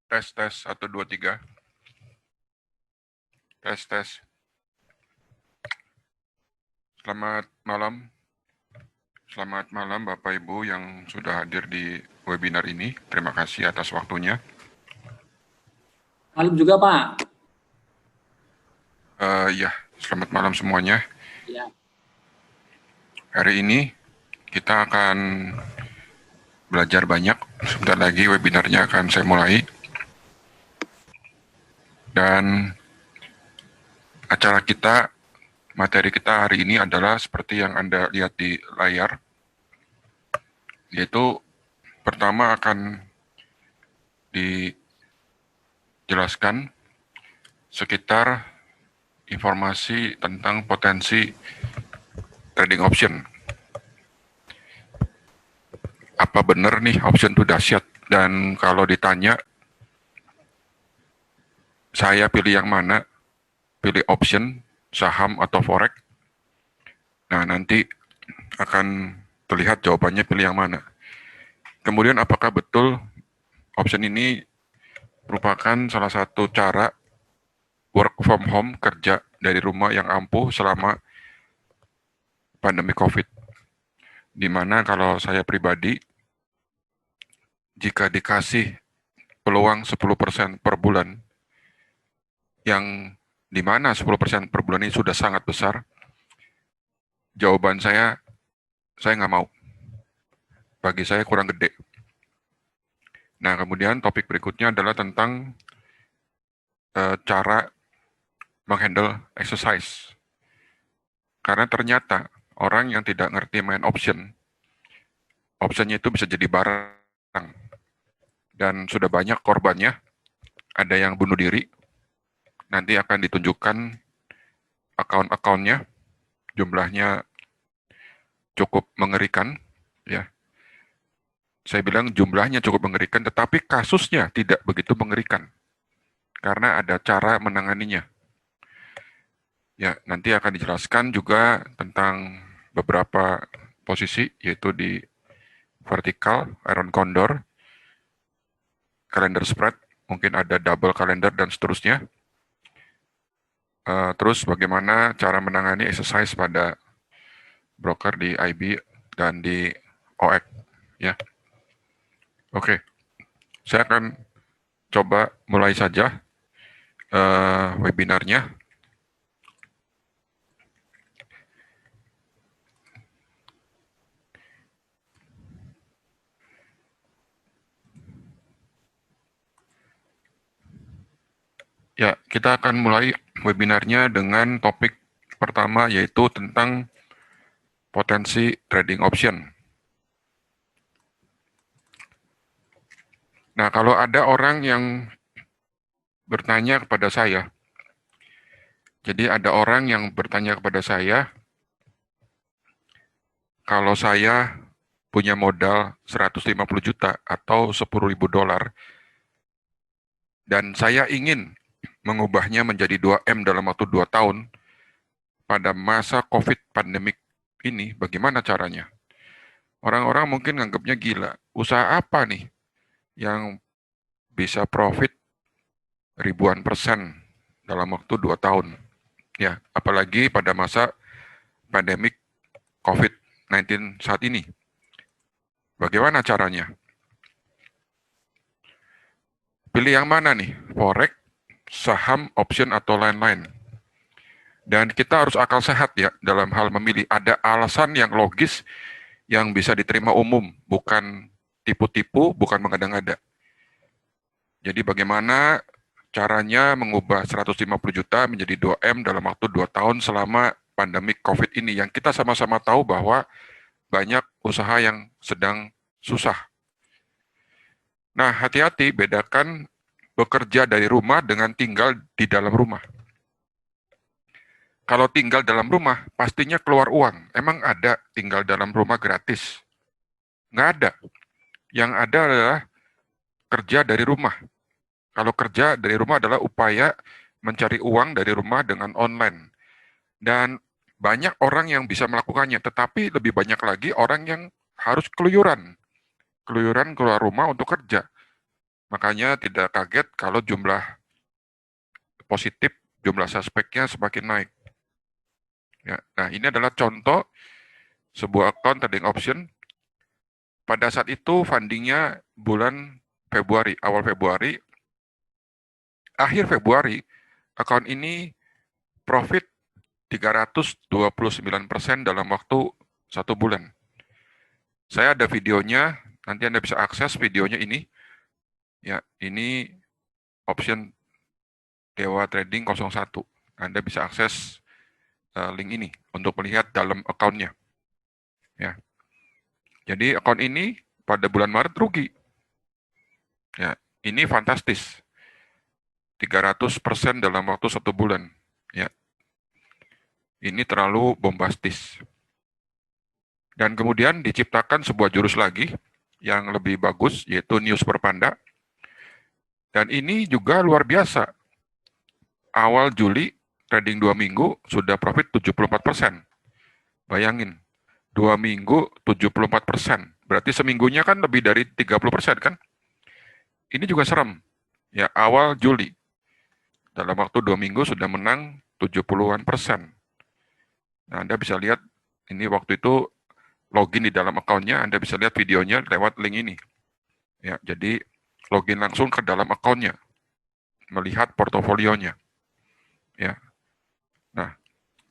Tes, tes, 1, 2, 3. Tes, tes. Selamat malam. Selamat malam Bapak Ibu yang sudah hadir di webinar ini. Terima kasih atas waktunya. Malam juga, Pak. Ya, selamat malam semuanya. Ya. Hari ini kita akan belajar banyak. Sebentar lagi webinarnya akan saya mulai. Dan acara kita, materi kita hari ini adalah seperti yang Anda lihat di layar. Yaitu pertama akan dijelaskan sekitar informasi tentang potensi trading option. Apa benar nih option itu dahsyat? Dan kalau ditanya, saya pilih yang mana? Pilih option, saham, atau forex? Nah, nanti akan terlihat jawabannya pilih yang mana. Kemudian apakah betul option ini merupakan salah satu cara work from home, kerja dari rumah yang ampuh selama pandemi COVID? Dimana kalau saya pribadi, jika dikasih peluang 10% per bulan, yang dimana 10% per bulan ini sudah sangat besar, jawaban saya nggak mau. Bagi saya kurang gede. Nah, kemudian topik berikutnya adalah tentang cara menghandle exercise. Karena ternyata orang yang tidak ngerti main option, optionnya itu bisa jadi barang. Dan sudah banyak korbannya, ada yang bunuh diri, nanti akan ditunjukkan akun-akunnya, jumlahnya cukup mengerikan, ya. Saya bilang jumlahnya cukup mengerikan, tetapi kasusnya tidak begitu mengerikan, karena ada cara menanganinya. Ya, nanti akan dijelaskan juga tentang beberapa posisi, yaitu di vertikal, iron condor, calendar spread, mungkin ada double calendar dan seterusnya. Terus bagaimana cara menangani exercise pada broker di IB dan di OX, ya. Oke, saya akan coba mulai saja webinarnya. Ya, kita akan mulai webinarnya dengan topik pertama, yaitu tentang potensi trading option. Nah, kalau ada orang yang bertanya kepada saya, jadi ada orang yang bertanya kepada saya, kalau saya punya modal 150 juta atau 10.000 dolar, dan saya ingin mengubahnya menjadi 2M dalam waktu 2 tahun, pada masa COVID pandemik ini, bagaimana caranya? Orang-orang mungkin nganggapnya gila. Usaha apa nih yang bisa profit ribuan persen dalam waktu 2 tahun? Ya, apalagi pada masa pandemik COVID-19 saat ini. Bagaimana caranya? Pilih yang mana nih? Forex, saham, option, atau lain-lain. Dan kita harus akal sehat ya dalam hal memilih. Ada alasan yang logis yang bisa diterima umum, bukan tipu-tipu, bukan mengada-ngada. Jadi bagaimana caranya mengubah 150 juta menjadi 2M dalam waktu 2 tahun selama pandemik COVID ini, yang kita sama-sama tahu bahwa banyak usaha yang sedang susah. Nah, hati-hati bedakan bekerja dari rumah dengan tinggal di dalam rumah. Kalau tinggal dalam rumah, pastinya keluar uang. Emang ada tinggal dalam rumah gratis? Nggak ada. Yang ada adalah kerja dari rumah. Kalau kerja dari rumah adalah upaya mencari uang dari rumah dengan online. Dan banyak orang yang bisa melakukannya, tetapi lebih banyak lagi orang yang harus keluyuran. Keluyuran keluar rumah untuk kerja. Makanya tidak kaget kalau jumlah positif, jumlah suspeknya semakin naik. Ya. Nah, ini adalah contoh sebuah account trading option. Pada saat itu fundingnya bulan Februari, awal Februari, akhir Februari, account ini profit 329% dalam waktu 1 bulan. Saya ada videonya, nanti Anda bisa akses videonya ini. Ya, ini option Dewa Trading 01. Anda bisa akses link ini untuk melihat dalam account-nya. Ya. Jadi account ini pada bulan Maret rugi. Ya, ini fantastis. 300% dalam waktu 1 bulan. Ya, ini terlalu bombastis. Dan kemudian diciptakan sebuah jurus lagi yang lebih bagus, yaitu News per Panda. Dan ini juga luar biasa. Awal Juli, trading 2 minggu, sudah profit 74%. Bayangin, 2 minggu 74%. Berarti seminggunya kan lebih dari 30% kan? Ini juga serem. Ya, awal Juli. Dalam waktu 2 minggu sudah menang 70-an persen. Nah, Anda bisa lihat, ini waktu itu login di dalam account-nya, Anda bisa lihat videonya lewat link ini. Ya, jadi login langsung ke dalam account-nya, melihat portofolionya. Ya. Nah,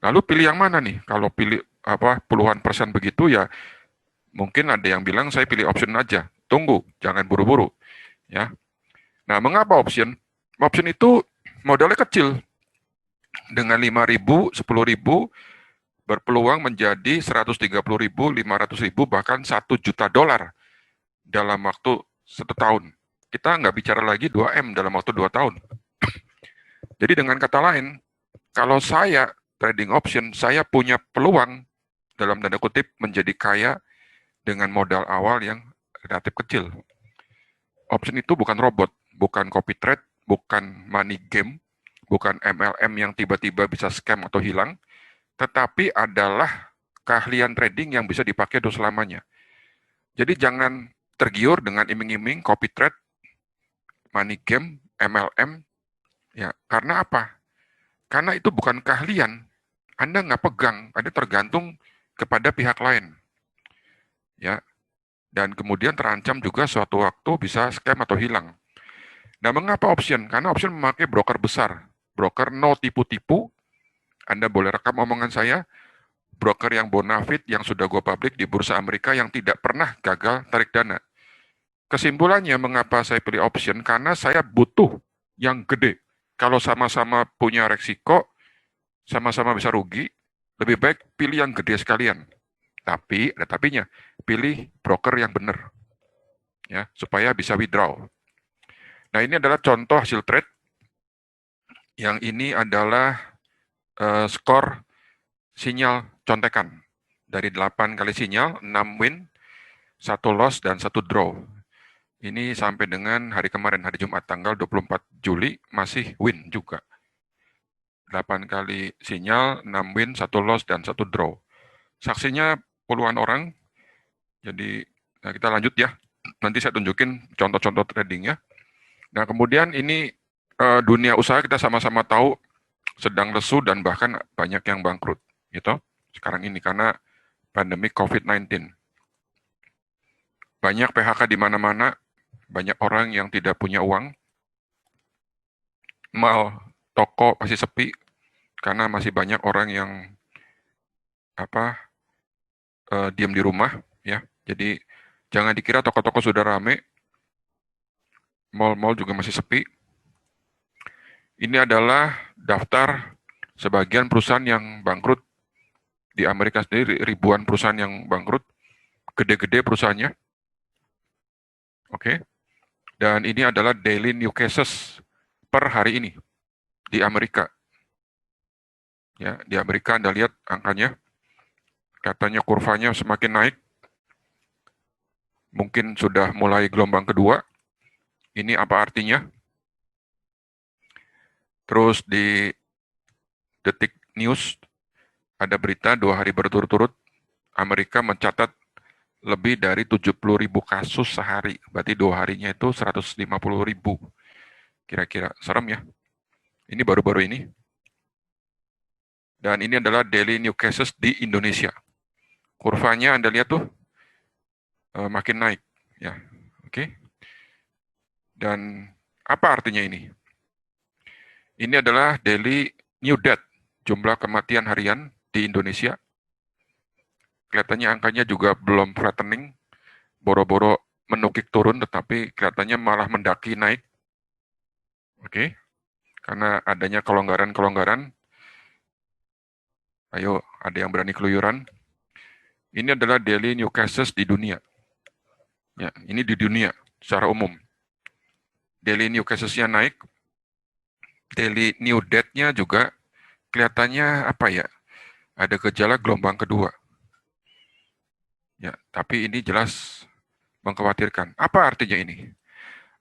lalu pilih yang mana nih? Kalau pilih puluhan persen begitu ya, mungkin ada yang bilang saya pilih option aja. Tunggu, jangan buru-buru. Ya. Nah, mengapa option? Option itu modalnya kecil. Dengan 5.000, 10.000 berpeluang menjadi 130.000, 500.000, bahkan 1 juta dolar dalam waktu 1 tahun. Kita nggak bicara lagi 2M dalam waktu 2 tahun. Jadi dengan kata lain, kalau saya trading option, saya punya peluang dalam tanda kutip menjadi kaya dengan modal awal yang relatif kecil. Option itu bukan robot, bukan copy trade, bukan money game, bukan MLM yang tiba-tiba bisa scam atau hilang, tetapi adalah keahlian trading yang bisa dipakai untuk selamanya. Jadi jangan tergiur dengan iming-iming, copy trade, money game, MLM, ya. Karena apa? Karena itu bukan keahlian. Anda nggak pegang, Anda tergantung kepada pihak lain. Ya. Dan kemudian terancam juga suatu waktu bisa scam atau hilang. Nah, mengapa option? Karena option memakai broker besar. Broker no tipu-tipu. Anda boleh rekam omongan saya. Broker yang bonafit, yang sudah go public di Bursa Amerika, yang tidak pernah gagal tarik dana. Kesimpulannya, mengapa saya pilih option? Karena saya butuh yang gede. Kalau sama-sama punya resiko, sama-sama bisa rugi, lebih baik pilih yang gede sekalian. Tapi, ada tapinya, pilih broker yang benar. Ya, supaya bisa withdraw. Nah, ini adalah contoh hasil trade. Yang ini adalah skor sinyal contekan. Dari 8 kali sinyal, 6 win, 1 loss, dan 1 draw. Ini sampai dengan hari kemarin, hari Jumat, tanggal 24 Juli, masih win juga. 8 kali sinyal, 6 win, 1 loss, dan 1 draw. Saksinya puluhan orang. Jadi, nah kita lanjut ya. Nanti saya tunjukin contoh-contoh tradingnya. Nah, kemudian ini dunia usaha kita sama-sama tahu sedang lesu dan bahkan banyak yang bangkrut. Gitu. Sekarang ini karena pandemi COVID-19. Banyak PHK di mana-mana, banyak orang yang tidak punya uang, mal, toko masih sepi, karena masih banyak orang yang diam di rumah, ya. Jadi jangan dikira toko-toko sudah rame, mal-mal juga masih sepi. Ini adalah daftar sebagian perusahaan yang bangkrut di Amerika sendiri, ribuan perusahaan yang bangkrut, gede-gede perusahaannya. Oke. Dan ini adalah daily new cases per hari ini di Amerika. Ya, di Amerika Anda lihat angkanya, katanya kurvanya semakin naik, mungkin sudah mulai gelombang kedua. Ini apa artinya? Terus di Detik News ada berita 2 hari berturut-turut Amerika mencatat lebih dari 70.000 kasus sehari. Berarti 2 harinya itu 150.000. Kira-kira serem ya. Ini baru-baru ini. Dan ini adalah daily new cases di Indonesia. Kurvanya Anda lihat tuh makin naik. Ya, oke. Dan apa artinya ini? Ini adalah daily new death, jumlah kematian harian di Indonesia. Kelihatannya angkanya juga belum flattening, boro-boro menukik turun, tetapi kelihatannya malah mendaki naik. Oke, karena adanya kelonggaran-kelonggaran. Ayo, ada yang berani keluyuran. Ini adalah daily new cases di dunia. Ya, ini di dunia secara umum. Daily new cases-nya naik, daily new death-nya juga kelihatannya apa ya? Ada gejala gelombang kedua. Ya, tapi ini jelas mengkhawatirkan. Apa artinya ini?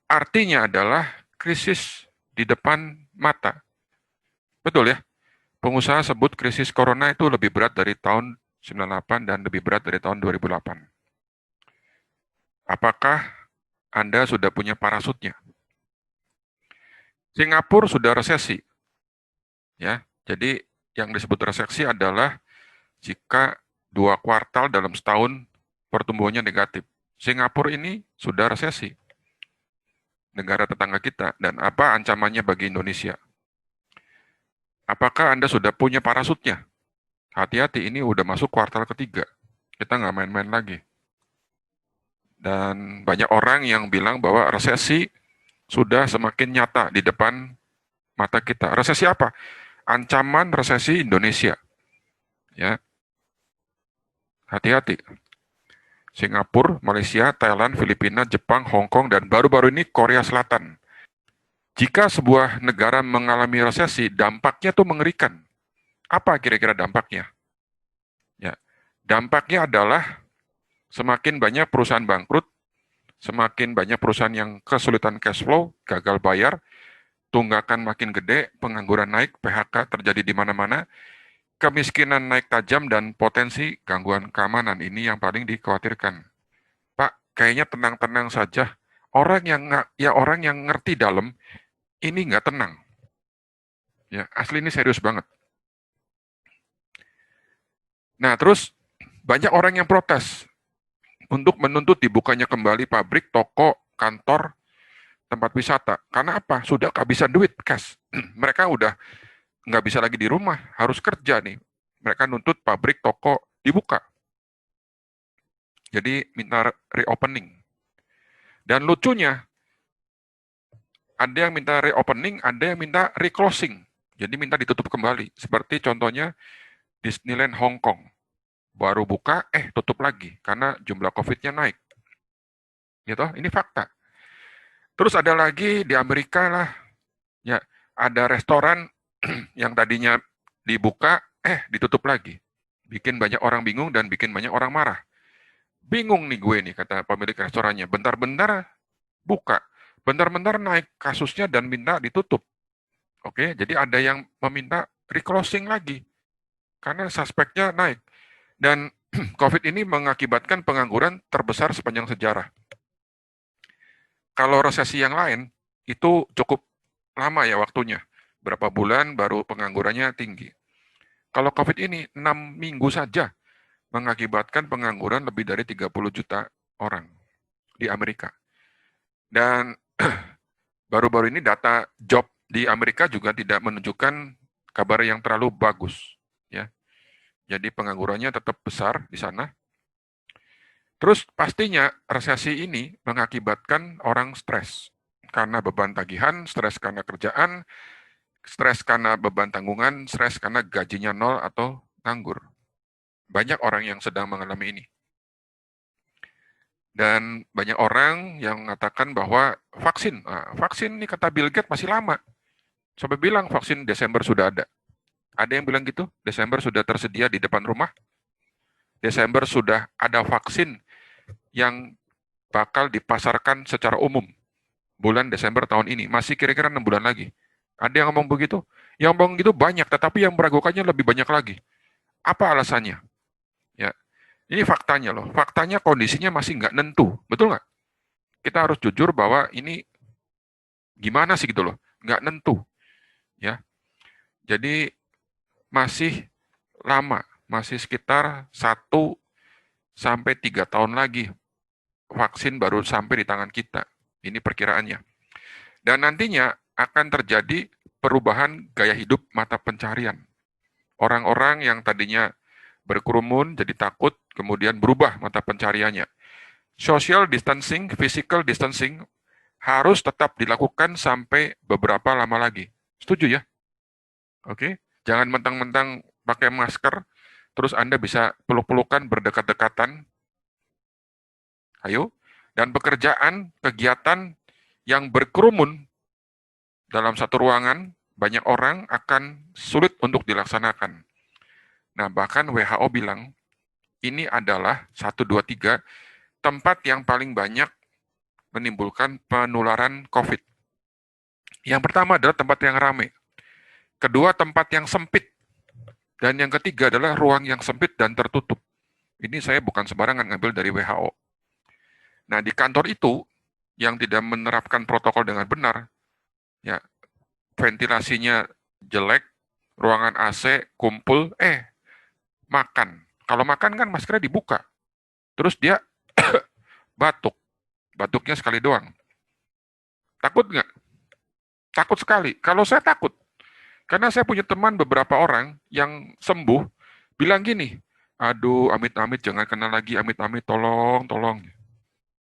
Artinya adalah krisis di depan mata. Betul ya? Pengusaha sebut krisis corona itu lebih berat dari tahun 98 dan lebih berat dari tahun 2008. Apakah Anda sudah punya parasutnya? Singapura sudah resesi. Ya, jadi yang disebut resesi adalah jika 2 kuartal dalam setahun pertumbuhannya negatif. Singapura ini sudah resesi, negara tetangga kita. Dan apa ancamannya bagi Indonesia? Apakah Anda sudah punya parasutnya? Hati-hati, ini udah masuk kuartal ketiga. Kita nggak main-main lagi. Dan banyak orang yang bilang bahwa resesi sudah semakin nyata di depan mata kita. Resesi apa? Ancaman resesi Indonesia. Ya, hati-hati. Singapura, Malaysia, Thailand, Filipina, Jepang, Hong Kong, dan baru-baru ini Korea Selatan. Jika sebuah negara mengalami resesi, dampaknya tuh mengerikan. Apa kira-kira dampaknya? Ya, dampaknya adalah semakin banyak perusahaan bangkrut, semakin banyak perusahaan yang kesulitan cash flow, gagal bayar, tunggakan makin gede, pengangguran naik, PHK terjadi di mana-mana, kemiskinan naik tajam, dan potensi gangguan keamanan. Ini yang paling dikhawatirkan. Pak, kayaknya tenang-tenang saja. Orang yang ngerti dalam ini nggak tenang. Ya, asli ini serius banget. Nah, terus banyak orang yang protes untuk menuntut dibukanya kembali pabrik, toko, kantor, tempat wisata. Karena apa? Sudah kehabisan duit, cash. Mereka udah nggak bisa lagi di rumah, harus kerja nih. Mereka nuntut pabrik, toko dibuka. Jadi minta reopening. Dan lucunya, ada yang minta reopening, ada yang minta reclosing. Jadi minta ditutup kembali. Seperti contohnya Disneyland Hong Kong. Baru buka, tutup lagi. Karena jumlah COVID-nya naik. Gitu, ini fakta. Terus ada lagi di Amerika lah, ya ada restoran yang tadinya dibuka, ditutup lagi. Bikin banyak orang bingung dan bikin banyak orang marah. Bingung nih gue nih, kata pemilik restorannya. Bentar-bentar buka, bentar-bentar naik kasusnya dan minta ditutup. Oke, jadi ada yang meminta reclosing lagi karena suspeknya naik. Dan COVID ini mengakibatkan pengangguran terbesar sepanjang sejarah. Kalau resesi yang lain, itu cukup lama ya waktunya. Berapa bulan baru penganggurannya tinggi. Kalau COVID ini 6 minggu saja mengakibatkan pengangguran lebih dari 30 juta orang di Amerika. Dan baru-baru ini data job di Amerika juga tidak menunjukkan kabar yang terlalu bagus. Ya. Jadi penganggurannya tetap besar di sana. Terus pastinya resesi ini mengakibatkan orang stres. Karena beban tagihan, stres karena kerjaan, stres karena beban tanggungan, stres karena gajinya nol atau nganggur. Banyak orang yang sedang mengalami ini. Dan banyak orang yang mengatakan bahwa vaksin ini kata Bill Gates masih lama. Sampai bilang vaksin Desember sudah ada. Ada yang bilang gitu, Desember sudah tersedia di depan rumah. Desember sudah ada vaksin yang bakal dipasarkan secara umum bulan Desember tahun ini. Masih kira-kira 6 bulan lagi. Ada yang ngomong begitu? Yang ngomong gitu banyak, tetapi yang meragukannya lebih banyak lagi. Apa alasannya? Ya, Ini faktanya loh. Faktanya kondisinya masih nggak nentu. Betul nggak? Kita harus jujur bahwa ini gimana sih gitu loh. Nggak nentu. Ya. Jadi masih lama. Masih sekitar 1 sampai 3 tahun lagi vaksin baru sampai di tangan kita. Ini perkiraannya. Dan nantinya akan terjadi perubahan gaya hidup mata pencarian. Orang-orang yang tadinya berkerumun jadi takut, kemudian berubah mata pencariannya. Social distancing, physical distancing harus tetap dilakukan sampai beberapa lama lagi. Setuju ya? Oke? Jangan mentang-mentang pakai masker, terus Anda bisa peluk-pelukan berdekat-dekatan. Ayo. Dan pekerjaan, kegiatan yang berkerumun dalam satu ruangan, banyak orang akan sulit untuk dilaksanakan. Nah, bahkan WHO bilang, ini adalah 1, 2, 3 tempat yang paling banyak menimbulkan penularan COVID. Yang pertama adalah tempat yang ramai. Kedua, tempat yang sempit. Dan yang ketiga adalah ruang yang sempit dan tertutup. Ini saya bukan sembarangan ngambil dari WHO. Nah, di kantor itu, yang tidak menerapkan protokol dengan benar, ya ventilasinya jelek, ruangan AC, kumpul, makan. Kalau makan kan maskernya dibuka. Terus dia batuk. Batuknya sekali doang. Takut nggak? Takut sekali. Kalau saya takut. Karena saya punya teman beberapa orang yang sembuh, bilang gini, aduh amit-amit jangan kena lagi, amit-amit tolong, tolong.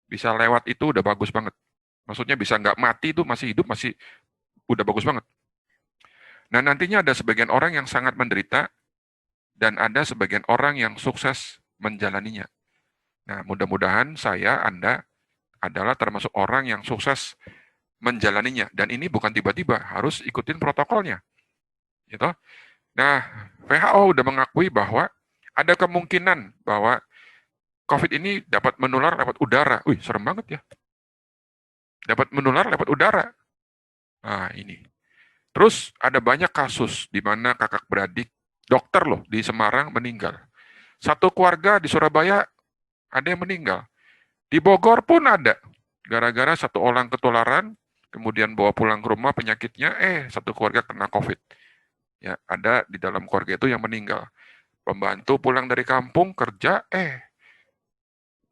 Bisa lewat itu udah bagus banget. Maksudnya bisa nggak mati itu masih hidup, masih udah bagus banget. Nah nantinya ada sebagian orang yang sangat menderita, dan ada sebagian orang yang sukses menjalaninya. Nah mudah-mudahan saya, Anda adalah termasuk orang yang sukses menjalaninya. Dan ini bukan tiba-tiba, harus ikutin protokolnya. Gitu. Nah, WHO sudah mengakui bahwa ada kemungkinan bahwa COVID ini dapat menular lewat udara. Wih, serem banget ya. Dapat menular lewat udara. Nah, ini. Terus ada banyak kasus di mana kakak beradik, dokter loh, di Semarang meninggal. Satu keluarga di Surabaya ada yang meninggal. Di Bogor pun ada. Gara-gara satu orang ketularan, kemudian bawa pulang ke rumah penyakitnya, satu keluarga kena COVID. Ya, ada di dalam keluarga itu yang meninggal. Pembantu pulang dari kampung kerja,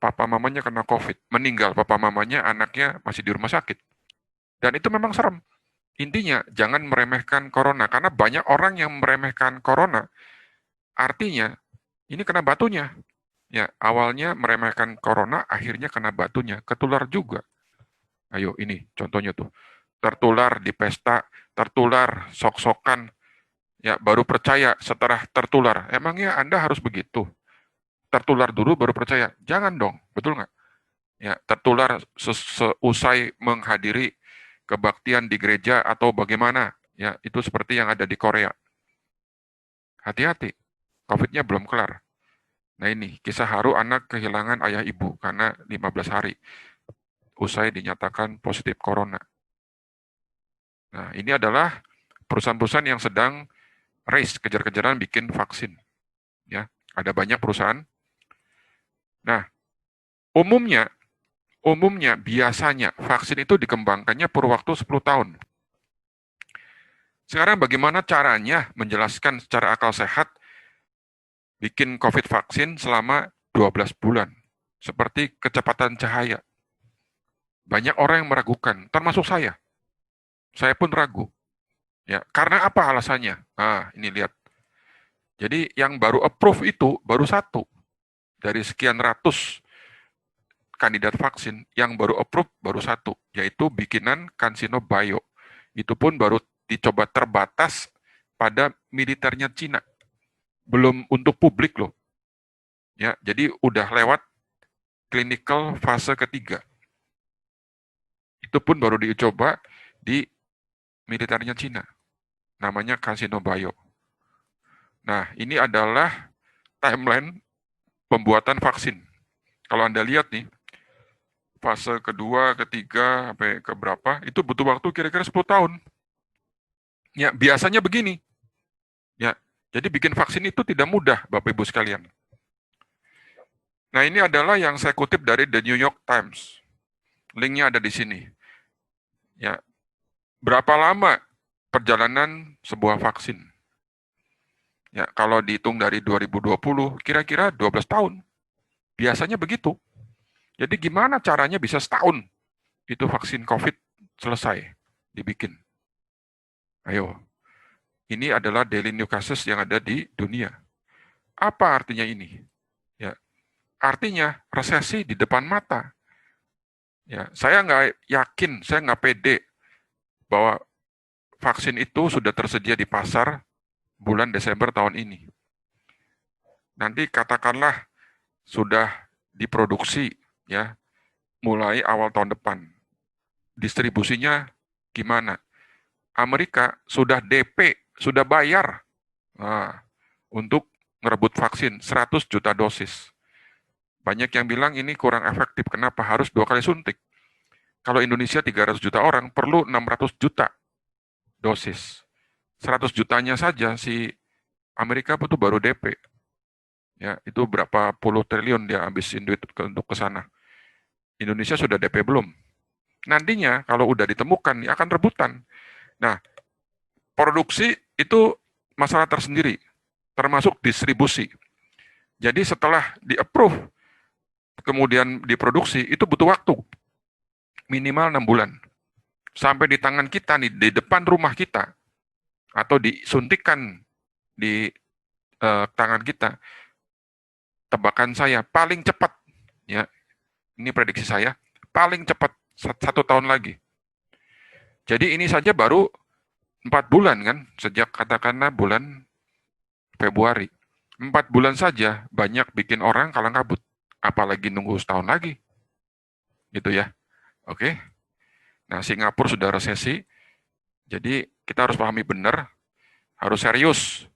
papa mamanya kena COVID, meninggal papa mamanya, anaknya masih di rumah sakit. Dan itu memang serem. Intinya, jangan meremehkan corona, karena banyak orang yang meremehkan corona. Artinya, ini kena batunya. Ya, awalnya meremehkan corona, akhirnya kena batunya, ketular juga. Ayo, ini contohnya tuh. Tertular di pesta, tertular sok-sokan, ya baru percaya setelah tertular. Emangnya Anda harus begitu? Tertular dulu baru percaya? Jangan dong, betul nggak? Ya, tertular seusai menghadiri kebaktian di gereja atau bagaimana, ya itu seperti yang ada di Korea. Hati-hati, COVID-nya belum kelar. Nah ini, kisah haru anak kehilangan ayah ibu karena 15 hari usai dinyatakan positif corona. Nah ini adalah perusahaan-perusahaan yang sedang race, kejar-kejaran bikin vaksin. Ya, ada banyak perusahaan. Nah, umumnya biasanya vaksin itu dikembangkannya perlu waktu 10 tahun. Sekarang bagaimana caranya menjelaskan secara akal sehat bikin COVID vaksin selama 12 bulan. Seperti kecepatan cahaya. Banyak orang yang meragukan, termasuk saya. Saya pun ragu. Ya, karena apa alasannya? Nah, ini lihat. Jadi yang baru approve itu baru satu. Dari sekian ratus kandidat vaksin, yang baru approve baru satu, yaitu bikinan CanSino Bio. Itu pun baru dicoba terbatas pada militernya Cina. Belum untuk publik loh. Ya, jadi udah lewat clinical fase ketiga. Itu pun baru dicoba di militernya Cina. Namanya CanSino Bio. Nah, ini adalah timeline pembuatan vaksin. Kalau Anda lihat nih, fase kedua, ketiga, sampai ke berapa, itu butuh waktu kira-kira 10 tahun. Ya, biasanya begini. Ya, jadi bikin vaksin itu tidak mudah, Bapak Ibu sekalian. Nah, ini adalah yang saya kutip dari The New York Times. Linknya ada di sini. Ya, berapa lama perjalanan sebuah vaksin? Ya, kalau dihitung dari 2020, kira-kira 12 tahun. Biasanya begitu. Jadi gimana caranya bisa setahun itu vaksin COVID selesai dibikin? Ayo, ini adalah daily new cases yang ada di dunia. Apa artinya ini? Ya, artinya resesi di depan mata. Ya, saya nggak yakin, saya nggak pede bahwa vaksin itu sudah tersedia di pasar bulan Desember tahun ini. Nanti katakanlah sudah diproduksi ya mulai awal tahun depan. Distribusinya gimana? Amerika sudah DP, sudah bayar untuk ngerebut vaksin 100 juta dosis. Banyak yang bilang ini kurang efektif. Kenapa? Harus 2 kali suntik. Kalau Indonesia 300 juta orang, perlu 600 juta dosis. 100 jutanya saja si Amerika itu baru DP. Ya, itu berapa puluh triliun dia habisin duit untuk ke sana. Indonesia sudah DP belum? Nantinya kalau udah ditemukan akan rebutan. Nah, produksi itu masalah tersendiri, termasuk distribusi. Jadi setelah di-approve, kemudian diproduksi, itu butuh waktu, minimal 6 bulan. Sampai di tangan kita nih, di depan rumah kita, atau disuntikan di tangan kita, tebakan saya paling cepat, ya ini prediksi saya, paling cepat 1 tahun lagi. Jadi ini saja baru 4 bulan kan, sejak katakanlah bulan Februari. 4 bulan saja banyak bikin orang kalang kabut. Apalagi nunggu setahun lagi. Gitu ya. Oke. Nah, Singapura sudah resesi. Jadi kita harus pahami benar, harus serius.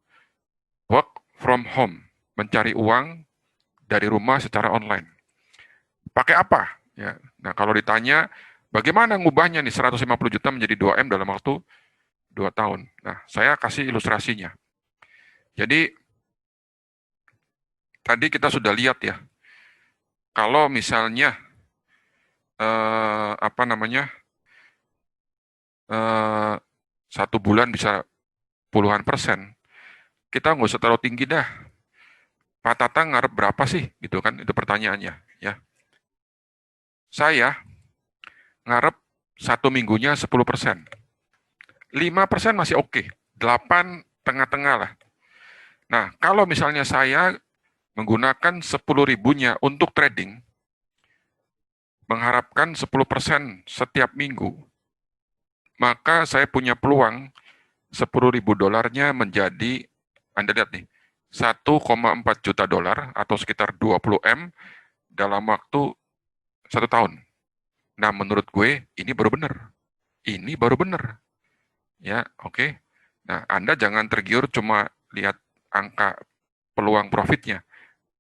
Work from home. Mencari uang dari rumah secara online. Pakai apa? Ya. Nah, kalau ditanya, bagaimana ngubahnya nih 150 juta menjadi 2M dalam waktu 2 tahun? Nah, saya kasih ilustrasinya. Jadi, tadi kita sudah lihat ya, kalau misalnya apa namanya 1 bulan bisa puluhan persen, kita nggak usah terlalu tinggi dah. Pak Tatang ngarep berapa sih, gitu kan? Itu pertanyaannya. Ya, saya ngarep 1 minggunya 10%, 5% masih oke, 8 tengah-tengah lah. Nah, kalau misalnya saya menggunakan 10 ribunya untuk trading, mengharapkan 10% setiap minggu, maka saya punya peluang 10.000 dolarnya menjadi, Anda lihat nih, 1,4 juta dolar atau sekitar 20 M dalam waktu 1 tahun. Nah, menurut gue ini baru benar. Ini baru benar. Ya, oke. Nah, Anda jangan tergiur cuma lihat angka peluang profitnya.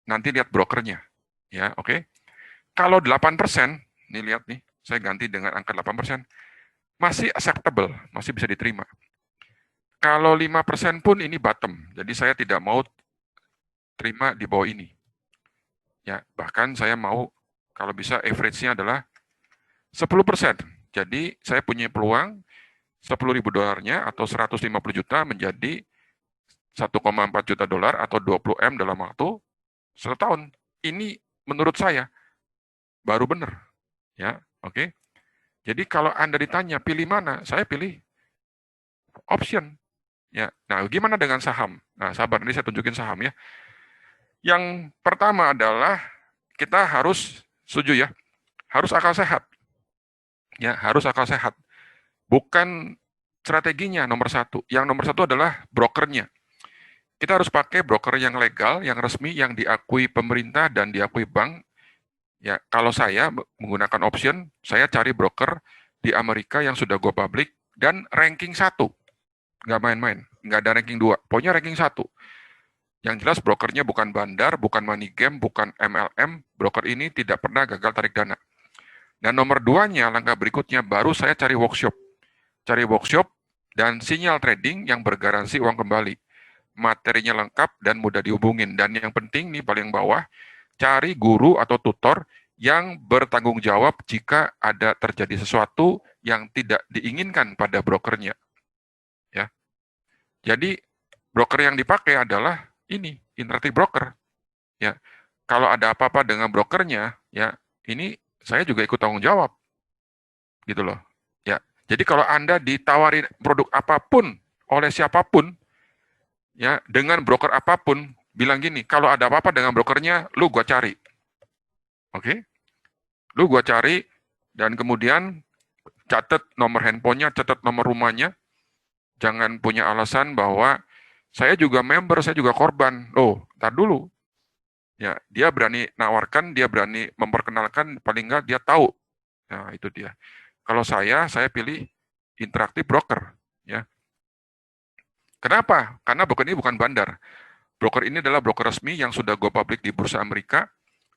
Nanti lihat brokernya. Ya, oke. Kalau 8%, nih lihat nih, saya ganti dengan angka 8%, masih acceptable, masih bisa diterima. Kalau 5% pun ini bottom. Jadi saya tidak mau terima di bawah ini. Ya, bahkan saya mau kalau bisa average-nya adalah 10%. Jadi saya punya peluang 10.000 dolarnya atau 150 juta menjadi 1,4 juta dolar atau 20 M dalam waktu 1 tahun. Ini menurut saya baru benar. Ya, oke. Jadi kalau Anda ditanya pilih mana, saya pilih option. Ya. Nah, gimana dengan saham? Nah, sabar, ini saya tunjukin saham ya. Yang pertama adalah kita harus setuju ya, harus akal sehat. Ya, harus akal sehat. Bukan strateginya nomor satu. Yang nomor satu adalah brokernya. Kita harus pakai broker yang legal, yang resmi, yang diakui pemerintah dan diakui bank. Ya, kalau saya menggunakan option, saya cari broker di Amerika yang sudah go public dan ranking 1. Nggak main-main, nggak ada ranking 2. Pokoknya ranking 1. Yang jelas brokernya bukan bandar, bukan money game, bukan MLM. Broker ini tidak pernah gagal tarik dana. Dan nomor 2-nya, langkah berikutnya, baru saya cari workshop. Cari workshop dan sinyal trading yang bergaransi uang kembali. Materinya lengkap dan mudah dihubungin. Dan yang penting nih paling bawah, cari guru atau tutor yang bertanggung jawab jika ada terjadi sesuatu yang tidak diinginkan pada brokernya. Ya, jadi broker yang dipakai adalah ini interactive broker. Ya, kalau ada apa-apa dengan brokernya, ya ini saya juga ikut tanggung jawab, gitu loh. Ya, jadi kalau Anda ditawarin produk apapun oleh siapapun, ya dengan broker apapun, bilang gini, kalau ada apa-apa dengan brokernya, lu gua cari, oke? Lu gua cari dan kemudian catat nomor handphonenya, catat nomor rumahnya, jangan punya alasan bahwa saya juga member, saya juga korban. Oh, ntar dulu. Ya, dia berani nawarkan, dia berani memperkenalkan, paling nggak dia tahu. Nah, itu dia. Kalau saya pilih interaktif broker. Ya, kenapa? Karena broker ini bukan bandar. Broker ini adalah broker resmi yang sudah go public di Bursa Amerika,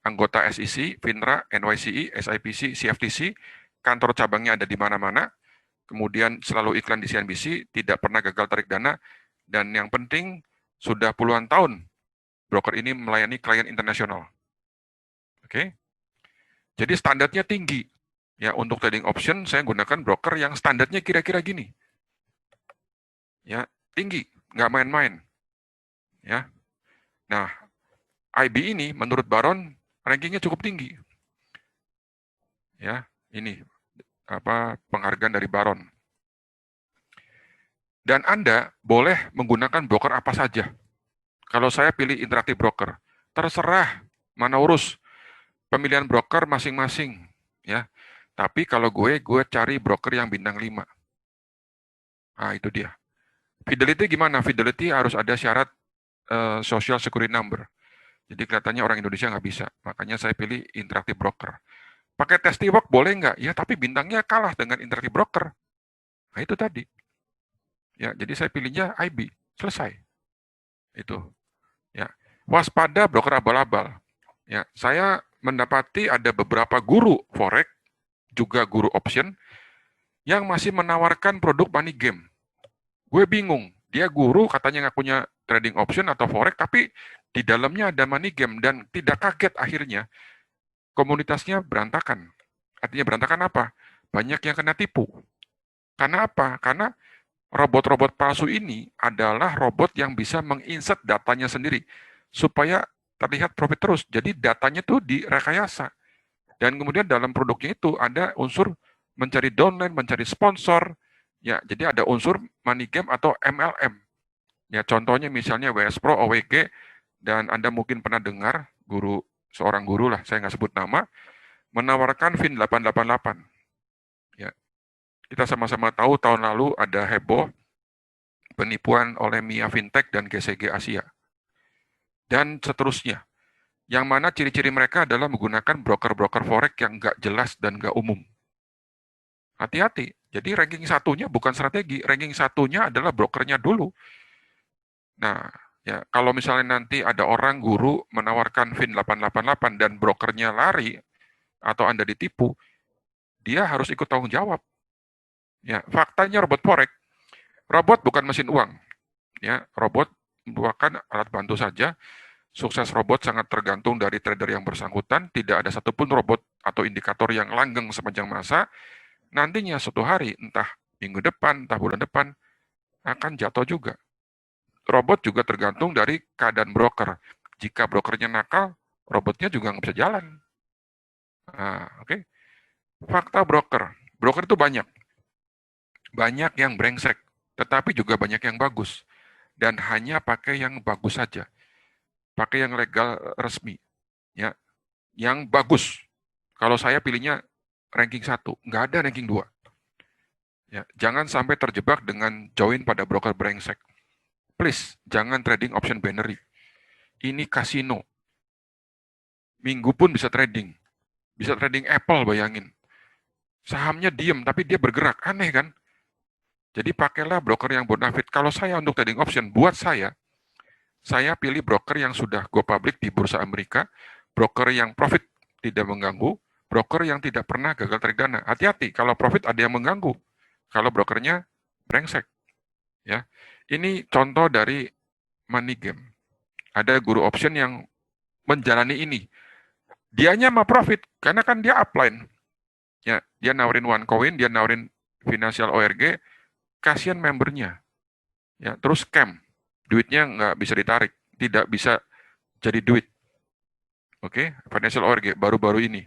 anggota SEC, FINRA, NYSE, SIPC, CFTC, kantor cabangnya ada di mana-mana, kemudian selalu iklan di CNBC, tidak pernah gagal tarik dana, dan yang penting sudah puluhan tahun broker ini melayani klien internasional. Oke, jadi standarnya tinggi. Ya, untuk trading option saya gunakan broker yang standarnya kira-kira gini. Ya, tinggi, nggak main-main. Ya, nah IB ini menurut Baron rankingnya cukup tinggi. Ya, ini penghargaan dari Baron. Dan Anda boleh menggunakan broker apa saja. Kalau saya pilih interaktif broker, terserah mana urus pemilihan broker masing-masing, ya. Tapi kalau gue cari broker yang bintang 5. Nah, itu dia. Fidelity gimana? Fidelity harus ada syarat Social Security Number. Jadi kelihatannya orang Indonesia nggak bisa. Makanya saya pilih interaktif broker. Pakai Testiwork boleh nggak? Ya, tapi bintangnya kalah dengan interaktif broker. Nah, itu tadi. Ya, jadi saya pilihnya IB. Selesai. Itu. Ya. Waspada broker abal-abal. Ya, saya mendapati ada beberapa guru forex, juga guru option, yang masih menawarkan produk money game. Gue bingung. Dia guru, katanya nggak punya trading option atau forex, tapi di dalamnya ada money game, dan tidak kaget akhirnya komunitasnya berantakan. Artinya berantakan apa? Banyak yang kena tipu. Karena apa? Karena robot-robot palsu ini adalah robot yang bisa menginsert datanya sendiri supaya terlihat profit terus. Jadi datanya tuh direkayasa. Dan kemudian dalam produknya itu ada unsur mencari downline, mencari sponsor. Ya, jadi ada unsur money game atau MLM. Ya, contohnya misalnya WS Pro, OWG, dan Anda mungkin pernah dengar seorang guru lah, saya nggak sebut nama, menawarkan FIN 888. Ya, kita sama-sama tahu tahun lalu ada heboh penipuan oleh Mia Fintech dan GCG Asia. Dan seterusnya. Yang mana ciri-ciri mereka adalah menggunakan broker-broker forex yang nggak jelas dan nggak umum. Hati-hati. Jadi ranking satunya bukan strategi, ranking satunya adalah brokernya dulu. Nah, ya kalau misalnya nanti ada orang guru menawarkan FIN 888 dan brokernya lari atau Anda ditipu, dia harus ikut tanggung jawab. Ya, faktanya robot bukan mesin uang. Ya, robot merupakan alat bantu saja. Sukses robot sangat tergantung dari trader yang bersangkutan. Tidak ada satupun robot atau indikator yang langgeng sepanjang masa. Nantinya suatu hari, entah minggu depan, entah bulan depan, akan jatuh juga. Robot juga tergantung dari keadaan broker. Jika brokernya nakal, robotnya juga nggak bisa jalan. Nah, oke. Fakta broker. Broker itu banyak. Banyak yang brengsek, tetapi juga banyak yang bagus. Dan hanya pakai yang bagus saja. Pakai yang legal resmi. Ya, yang bagus. Kalau saya pilihnya ranking 1, nggak ada ranking 2. Ya, jangan sampai terjebak dengan join pada broker brengsek. Please, jangan trading option binary. Ini kasino. Minggu pun bisa trading. Bisa trading Apple, bayangin. Sahamnya diem, tapi dia bergerak. Aneh kan? Jadi pakailah broker yang bonafit. Kalau saya untuk trading option, buat saya pilih broker yang sudah go public di Bursa Amerika, broker yang profit tidak mengganggu, broker yang tidak pernah gagal tarik dana. Hati-hati, kalau profit ada yang mengganggu. Kalau brokernya brengsek. Ya, ini contoh dari money game. Ada guru option yang menjalani ini. Dianya mah profit, karena kan dia upline. Ya, dia nawarin OneCoin, dia nawarin financial ORG, kasihan membernya. Ya, terus scam, duitnya nggak bisa ditarik, tidak bisa jadi duit. Oke, financial ORG baru-baru ini.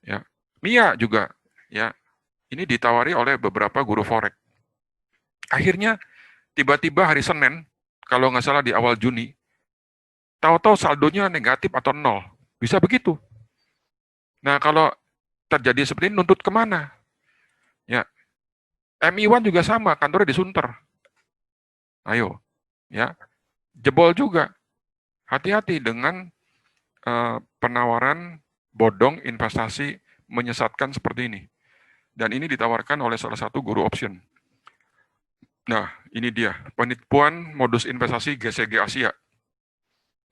Ya, Mia juga, ya, ini ditawari oleh beberapa guru forex. Akhirnya tiba-tiba hari Senin, kalau nggak salah di awal Juni, tahu-tahu saldonya negatif atau nol. Bisa begitu. Nah, kalau terjadi seperti ini, nuntut kemana? Ya, MI1 juga sama, kantornya di Sunter. Ayo, ya, jebol juga. Hati-hati dengan penawaran bodong investasi menyesatkan seperti ini. Dan ini ditawarkan oleh salah satu guru option. Nah, ini dia, penipuan modus investasi GCG Asia.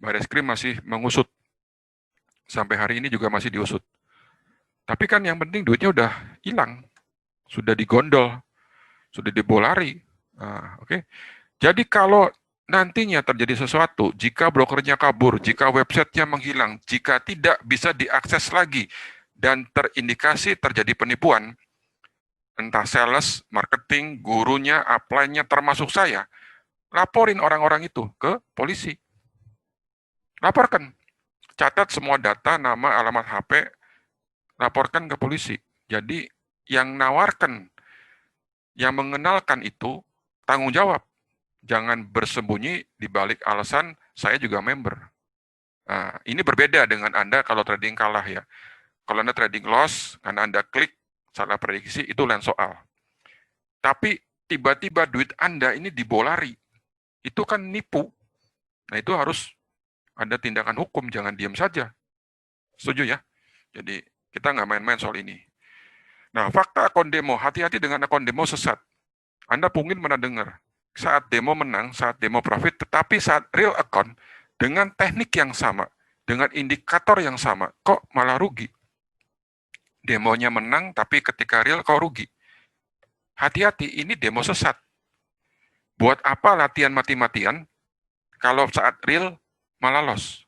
Bareskrim masih mengusut. Sampai hari ini juga masih diusut. Tapi kan yang penting duitnya udah hilang. Sudah digondol. Sudah dibolari. Nah, oke. Jadi kalau nantinya terjadi sesuatu, jika brokernya kabur, jika websitenya menghilang, jika tidak bisa diakses lagi, dan terindikasi terjadi penipuan, entah sales, marketing, gurunya, upline-nya, termasuk saya, laporin orang-orang itu ke polisi. Laporkan. Catat semua data, nama, alamat HP, laporkan ke polisi. Jadi yang nawarkan, yang mengenalkan itu tanggung jawab. Jangan bersembunyi di balik alasan saya juga member. Nah, ini berbeda dengan Anda kalau trading kalah ya. Kalau Anda trading loss, karena Anda klik, salah prediksi, itu lain soal. Tapi tiba-tiba duit Anda ini dibolari. Itu kan nipu. Nah, itu harus ada tindakan hukum, jangan diam saja. Setuju ya? Jadi, kita nggak main-main soal ini. Nah, fakta akun demo, hati-hati dengan akun demo sesat. Anda mungkin pernah dengar, saat demo menang, saat demo profit, tetapi saat real account, dengan teknik yang sama, dengan indikator yang sama, kok malah rugi. Demonya menang, tapi ketika real kok rugi. Hati-hati, ini demo sesat. Buat apa latihan mati-matian, kalau saat real malah loss.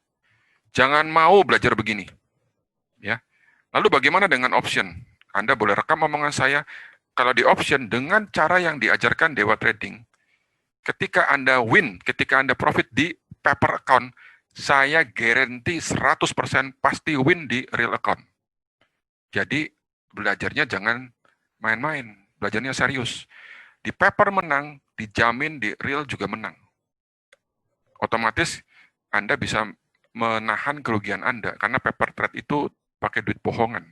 Jangan mau belajar begini. Ya. Lalu bagaimana dengan option? Anda boleh rekam omongan saya, kalau di option dengan cara yang diajarkan Dewa Trading, ketika Anda win, ketika Anda profit di paper account, saya guarantee 100% pasti win di real account. Jadi belajarnya jangan main-main, belajarnya serius. Di paper menang, dijamin di real juga menang. Otomatis Anda bisa menahan kerugian Anda, karena paper trade itu pakai duit bohongan.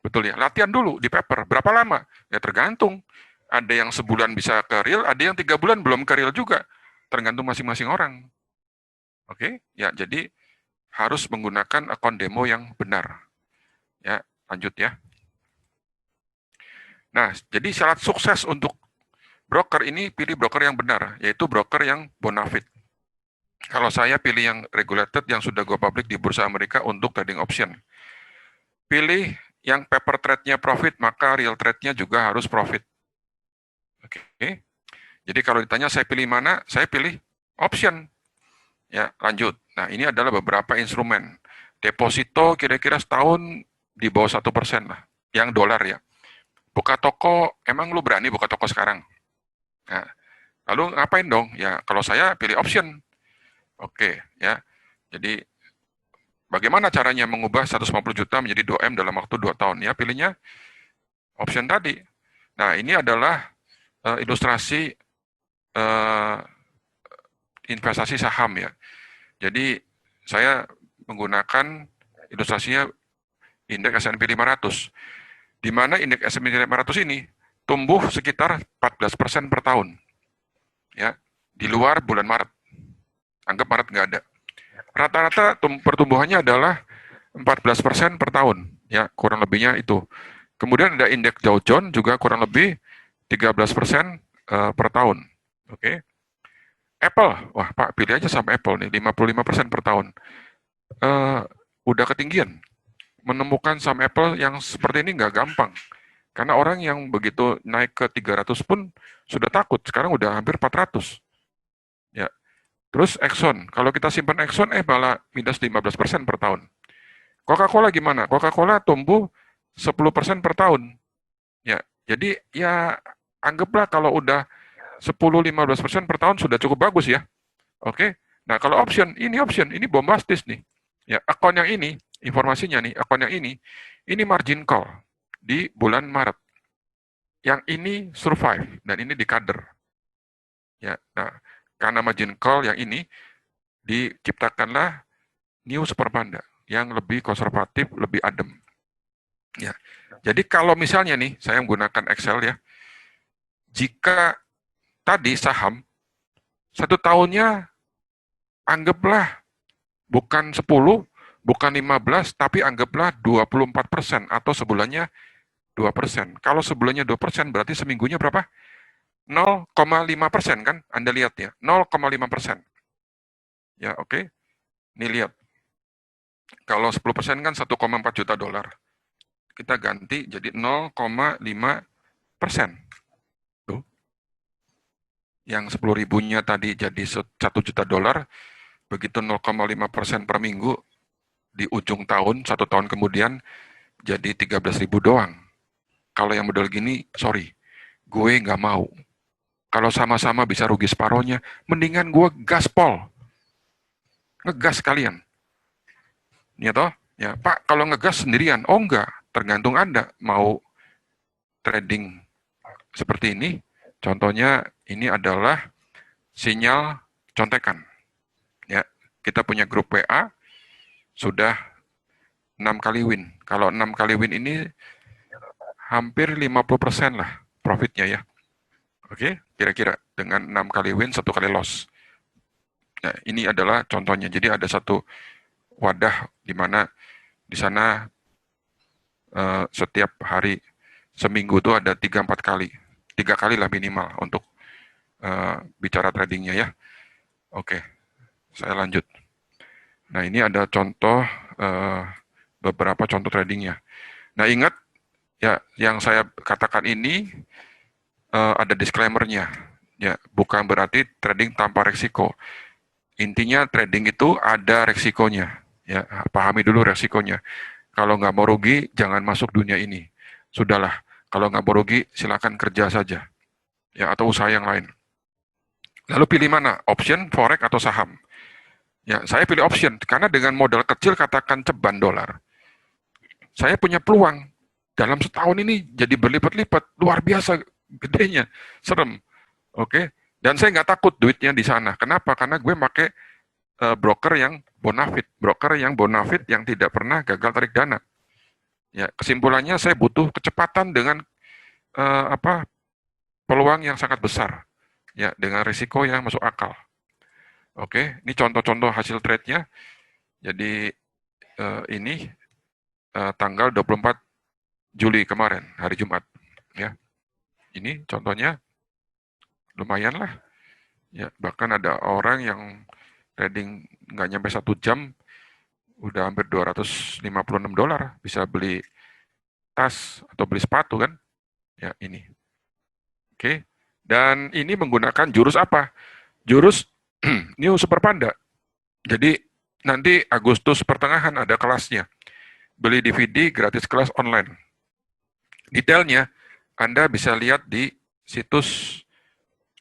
Betul ya, latihan dulu di paper. Berapa lama? Ya tergantung. Ada yang sebulan bisa ke real, ada yang 3 bulan belum ke real juga. Tergantung masing-masing orang. Oke, ya jadi harus menggunakan akun demo yang benar. Ya, lanjut ya. Nah, jadi syarat sukses untuk broker ini, pilih broker yang benar, yaitu broker yang bonafide. Kalau saya pilih yang regulated, yang sudah go public di Bursa Amerika untuk trading option. Pilih yang paper trade-nya profit, maka real trade-nya juga harus profit. Oke. Jadi kalau ditanya saya pilih mana, saya pilih option. Ya, lanjut. Nah, ini adalah beberapa instrumen. Deposito kira-kira setahun di bawah 1% lah, yang dolar ya. Buka toko, emang lu berani buka toko sekarang? Nah, lalu ngapain dong? Ya, kalau saya pilih option. Oke, ya. Jadi, bagaimana caranya mengubah 150 juta menjadi 2M dalam waktu 2 tahun? Ya, pilihnya option tadi. Nah, ini adalah ilustrasi investasi saham ya. Jadi, saya menggunakan ilustrasinya indeks S&P 500, di mana indeks S&P 500 ini tumbuh sekitar 14% per tahun. Ya, di luar bulan Maret. Anggap Maret nggak ada. Rata-rata pertumbuhannya adalah 14% per tahun. Ya, kurang lebihnya itu. Kemudian ada indeks Dow Jones juga kurang lebih 13% per tahun. Oke. Apple, wah Pak, pilih aja sama Apple nih, 55% per tahun. Udah ketinggian. Menemukan saham Apple yang seperti ini nggak gampang. Karena orang yang begitu naik ke 300 pun sudah takut. Sekarang udah hampir 400. Ya. Terus Exxon, kalau kita simpan Exxon, malah minus 15% per tahun. Coca-Cola gimana? Coca-Cola tumbuh 10% per tahun. Ya, jadi ya anggaplah kalau udah 10-15% per tahun sudah cukup bagus ya. Oke. Nah, kalau option, ini bombastis nih. Ya, akun yang ini, informasinya nih, akun yang ini margin call di bulan Maret. Yang ini survive dan ini dikader. Ya, nah, karena margin call yang ini diciptakanlah New Super Panda yang lebih konservatif, lebih adem. Ya. Jadi kalau misalnya nih saya menggunakan Excel ya, jika tadi saham 1 tahunnya anggaplah bukan 10, bukan 15, tapi anggaplah 24% atau sebulannya 2%. Kalau sebulannya 2% berarti seminggunya berapa? 0,5% kan? Anda lihat ya, 0,5%. Ya, oke. Ini lihat. Kalau 10% kan 1,4 juta dolar. Kita ganti jadi 0,5%. Tuh. Yang 10 ribunya tadi jadi 1 juta dolar, begitu 0,5% per minggu, di ujung tahun, 1 tahun kemudian, jadi 13 ribu doang. Kalau yang model gini, sorry, gue nggak mau. Kalau sama-sama bisa rugi separohnya, mendingan gue gaspol. Ngegas kalian. Ya toh? Ya, Pak, kalau ngegas sendirian, oh enggak, tergantung Anda mau trading seperti ini. Contohnya ini adalah sinyal contekan. Ya, kita punya grup WA sudah 6 kali win. Kalau 6 kali win ini hampir 50% lah profitnya ya. Oke, kira-kira dengan 6 kali win, 1 kali loss. Nah, ini adalah contohnya. Jadi ada satu wadah di mana di sana setiap hari seminggu itu ada 3-4 kali. 3 kali lah minimal untuk bicara tradingnya ya. Oke, saya lanjut. Nah, ini ada contoh beberapa contoh tradingnya. Nah, ingat ya yang saya katakan ini ada disclaimer-nya. Ya, bukan berarti trading tanpa resiko. Intinya trading itu ada resikonya. Ya, pahami dulu resikonya. Kalau nggak mau rugi, jangan masuk dunia ini. Sudahlah, kalau nggak mau rugi, silakan kerja saja. Ya, atau usaha yang lain. Lalu pilih mana? Option, forex, atau saham? Ya, saya pilih option karena dengan modal kecil katakan ceban dolar, saya punya peluang dalam setahun ini jadi berlipat-lipat, luar biasa gedenya, serem. Oke, dan saya nggak takut duitnya di sana. Kenapa? Karena gue pakai broker yang bonafit yang tidak pernah gagal tarik dana. Ya, kesimpulannya saya butuh kecepatan dengan apa peluang yang sangat besar, ya dengan risiko yang masuk akal. Oke, ini contoh-contoh hasil trade-nya. Jadi ini tanggal 24 Juli kemarin, hari Jumat. Ya, ini contohnya lumayan lah. Ya, bahkan ada orang yang trading nggak nyampe 1 jam, udah hampir $256 bisa beli tas atau beli sepatu kan. Ya, ini. Oke. Dan ini menggunakan jurus apa? Jurus New Super Panda. Jadi nanti Agustus pertengahan ada kelasnya. Beli DVD gratis kelas online. Detailnya Anda bisa lihat di situs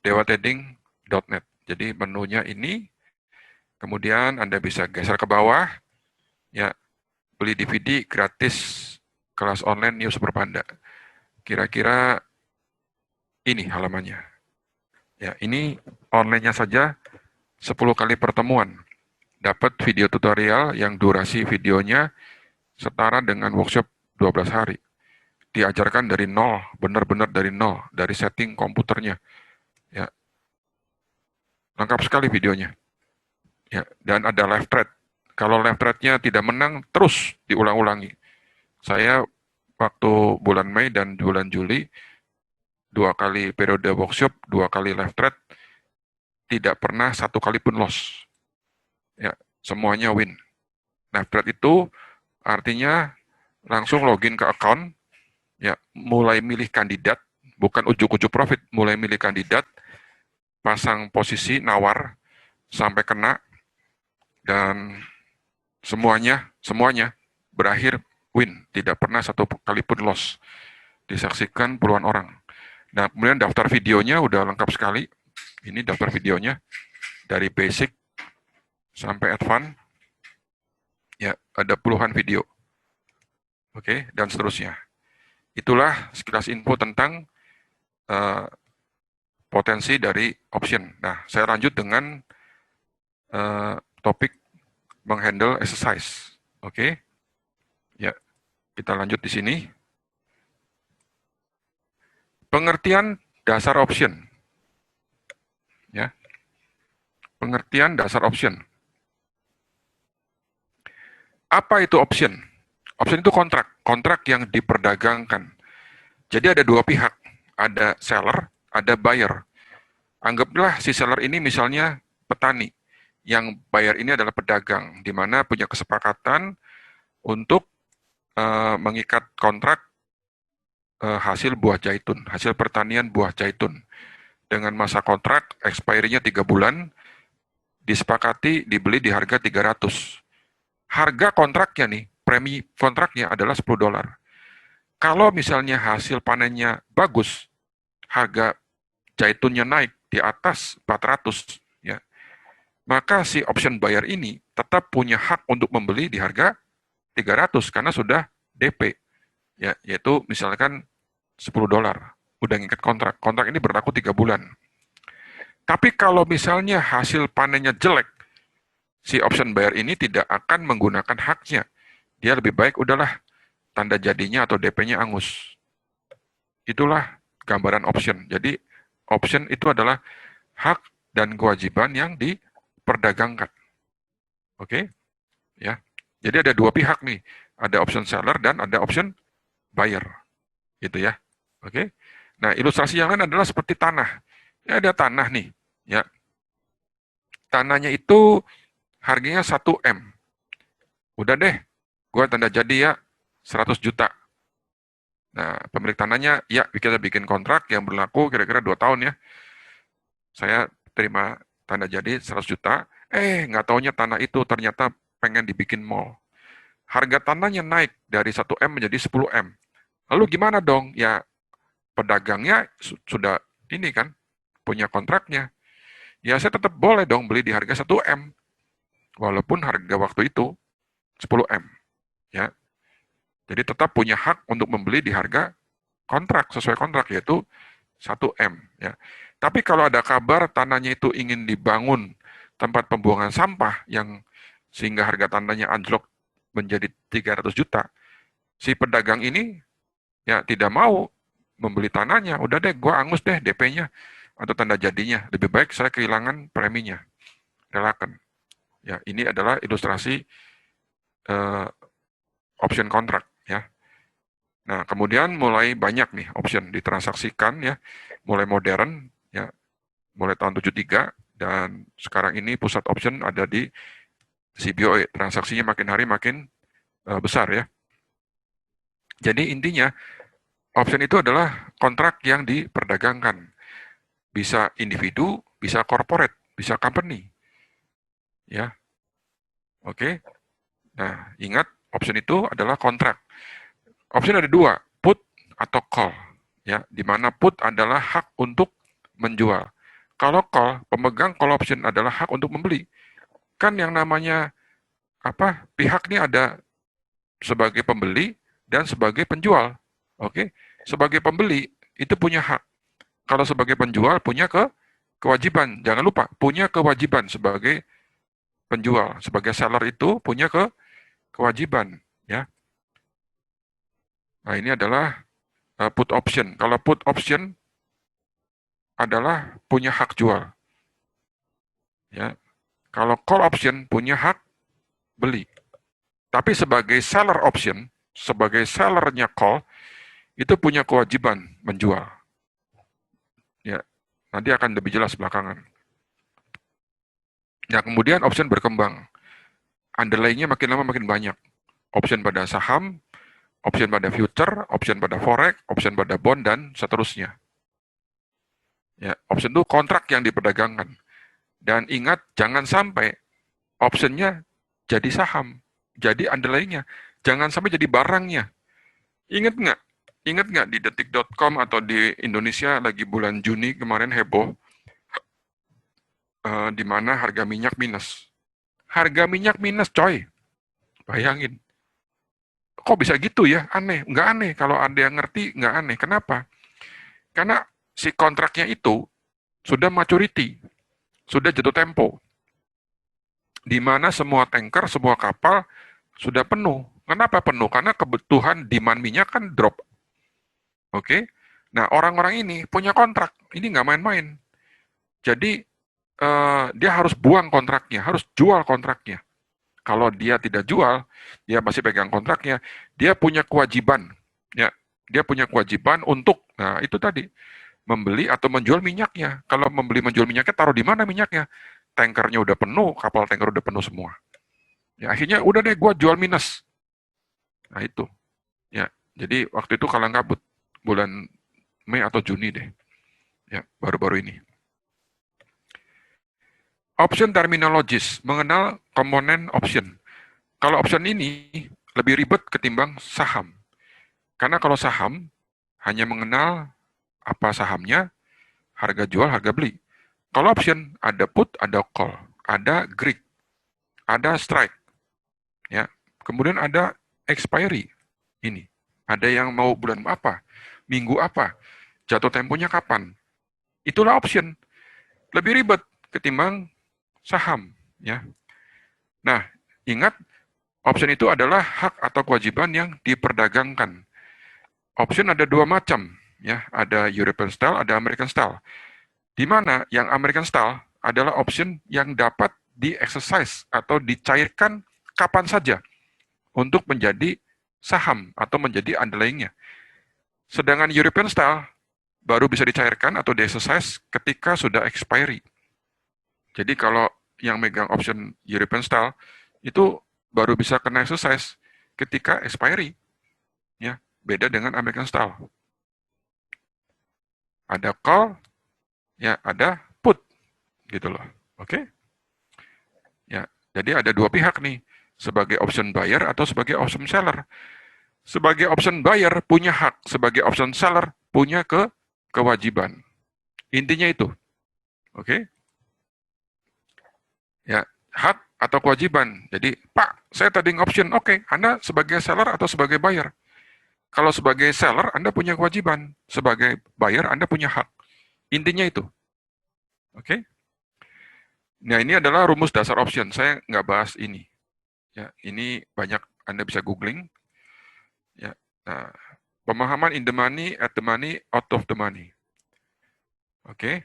dewatrading.net. Jadi menunya ini, kemudian Anda bisa geser ke bawah, ya beli DVD gratis kelas online New Super Panda. Kira-kira ini halamannya. Ya, ini online-nya saja 10 kali pertemuan. Dapat video tutorial yang durasi videonya setara dengan workshop 12 hari. Diajarkan dari nol, benar-benar dari nol, dari setting komputernya. Ya, lengkap sekali videonya. Ya, dan ada live trade. Kalau live trade-nya tidak menang, terus diulang-ulangi. Saya waktu bulan Mei dan bulan Juli, 2 kali periode workshop, 2 kali live trade, tidak pernah 1 kali pun loss. Ya, semuanya win. Live trade itu artinya langsung login ke account, ya mulai milih kandidat, bukan ujuk-ujuk profit, mulai milih kandidat, pasang posisi nawar sampai kena, dan semuanya berakhir win, tidak pernah satu kali pun loss. Disaksikan puluhan orang. Nah, kemudian daftar videonya udah lengkap sekali. Ini daftar videonya dari basic sampai advance. Ya, ada puluhan video. Oke, dan seterusnya. Itulah sekilas info tentang potensi dari option. Nah, saya lanjut dengan topik menghandle exercise. Oke, ya, kita lanjut di sini. Pengertian dasar option. Ya, pengertian dasar option. Apa itu option? Option itu kontrak yang diperdagangkan. Jadi ada dua pihak, ada seller, ada buyer. Anggaplah si seller ini misalnya petani, yang buyer ini adalah pedagang, di mana punya kesepakatan untuk mengikat kontrak hasil buah zaitun, hasil pertanian buah zaitun. Dengan masa kontrak, expiry-nya 3 bulan, disepakati dibeli di harga 300. Harga kontraknya nih, premi kontraknya adalah $10. Kalau misalnya hasil panennya bagus, harga zaitunnya naik di atas 400, ya, maka si option buyer ini tetap punya hak untuk membeli di harga 300 karena sudah DP, ya, yaitu misalkan $10. Udah ngikat kontrak. Kontrak ini berlaku 3 bulan. Tapi kalau misalnya hasil panennya jelek, si option buyer ini tidak akan menggunakan haknya. Dia lebih baik udahlah tanda jadinya atau DP-nya angus. Itulah gambaran option. Jadi option itu adalah hak dan kewajiban yang diperdagangkan. Oke? Ya. Jadi ada dua pihak nih. Ada option seller dan ada option buyer. Gitu ya. Oke? Nah, ilustrasi yang lain adalah seperti tanah. Ya, ada tanah nih, ya. Tanahnya itu harganya 1 M. Udah deh, gua tanda jadi ya 100 juta. Nah, pemilik tanahnya, ya kita bikin kontrak yang berlaku kira-kira 2 tahun ya. Saya terima tanda jadi 100 juta, nggak taunya tanah itu ternyata pengen dibikin mall. Harga tanahnya naik dari 1 M menjadi 10 M. Lalu gimana dong? Ya, pedagangnya sudah ini kan, punya kontraknya. Ya, saya tetap boleh dong beli di harga 1 M. Walaupun harga waktu itu 10 M. Ya. Jadi tetap punya hak untuk membeli di harga kontrak, sesuai kontrak, yaitu 1 M. Ya. Tapi kalau ada kabar tanahnya itu ingin dibangun tempat pembuangan sampah yang sehingga harga tanahnya anjlok menjadi 300 juta, si pedagang ini ya tidak mau membeli tanahnya, udah deh gua angus deh DP-nya atau tanda jadinya, lebih baik saya kehilangan preminya, relakan. Ya, ini adalah ilustrasi option kontrak ya. Nah, kemudian mulai banyak nih option ditransaksikan ya, mulai modern ya, mulai tahun 73 dan sekarang ini pusat option ada di CBOE, transaksinya makin hari makin besar ya. Jadi intinya option itu adalah kontrak yang diperdagangkan. Bisa individu, bisa corporate, bisa company. Ya. Oke. Nah, ingat option itu adalah kontrak. Option ada dua, put atau call. Ya, di mana put adalah hak untuk menjual. Kalau call, pemegang call option adalah hak untuk membeli. Kan yang namanya pihak ini ada sebagai pembeli dan sebagai penjual. Oke, sebagai pembeli itu punya hak. Kalau sebagai penjual punya kewajiban. Jangan lupa punya kewajiban sebagai penjual, sebagai seller itu punya kewajiban. Ya. Nah, ini adalah put option. Kalau put option adalah punya hak jual. Ya. Kalau call option punya hak beli. Tapi sebagai seller option, sebagai sellernya call, itu punya kewajiban menjual. Ya, nanti akan lebih jelas belakangan. Nah, kemudian option berkembang. Underlying-nya makin lama makin banyak. Option pada saham, option pada future, option pada forex, option pada bond, dan seterusnya. Ya, option itu kontrak yang diperdagangkan. Dan ingat, jangan sampai optionnya jadi saham, jadi underlying-nya. Jangan sampai jadi barangnya. Ingat nggak? Ingat nggak di detik.com atau di Indonesia lagi bulan Juni kemarin heboh, di mana harga minyak minus. Harga minyak minus, coy. Bayangin. Kok bisa gitu ya? Aneh. Nggak aneh. Kalau ada yang ngerti, nggak aneh. Kenapa? Karena si kontraknya itu sudah maturity, sudah jatuh tempo, di mana semua tanker, semua kapal sudah penuh. Kenapa penuh? Karena kebutuhan demand minyak kan drop. Oke? Nah, orang-orang ini punya kontrak. Ini nggak main-main. Jadi, dia harus buang kontraknya, harus jual kontraknya. Kalau dia tidak jual, dia masih pegang kontraknya, dia punya kewajiban. Ya, dia punya kewajiban untuk, nah itu tadi, membeli atau menjual minyaknya. Kalau membeli menjual minyaknya, taruh di mana minyaknya? Tankernya udah penuh, kapal tanker udah penuh semua. Ya, akhirnya udah deh, gua jual minus. Nah itu. Ya, jadi waktu itu kalang kabut bulan Mei atau Juni deh. Ya, baru-baru ini. Option terminologis, mengenal komponen option. Kalau option ini lebih ribet ketimbang saham. Karena kalau saham hanya mengenal apa sahamnya, harga jual, harga beli. Kalau option ada put, ada call, ada Greek, ada strike, ya. Kemudian ada expiry. Ini. Ada yang mau bulan apa, minggu apa, jatuh temponya kapan. Itulah option. Lebih ribet ketimbang saham, ya. Nah, ingat option itu adalah hak atau kewajiban yang diperdagangkan. Option ada dua macam, ya. Ada European style, ada American style. Di mana yang American style adalah option yang dapat di-exercise atau dicairkan kapan saja untuk menjadi saham atau menjadi underlying-nya. Sedangkan European style baru bisa dicairkan atau di-exercise ketika sudah expiry. Jadi kalau yang megang option European style itu baru bisa kena exercise ketika expiry. Ya, beda dengan American style. Ada call, ya ada put, gitu loh. Oke? Ya, jadi ada dua pihak nih, sebagai option buyer atau sebagai option seller. Sebagai option buyer punya hak, sebagai option seller punya kewajiban. Intinya itu. Oke? Ya, hak atau kewajiban. Jadi, Pak, saya tadi option. Oke, Anda sebagai seller atau sebagai buyer? Kalau sebagai seller, Anda punya kewajiban. Sebagai buyer, Anda punya hak. Intinya itu. Oke? Nah, ini adalah rumus dasar option. Saya nggak bahas ini. Ya, ini banyak Anda bisa googling. Ya, nah, pemahaman in the money, at the money, out of the money. Oke?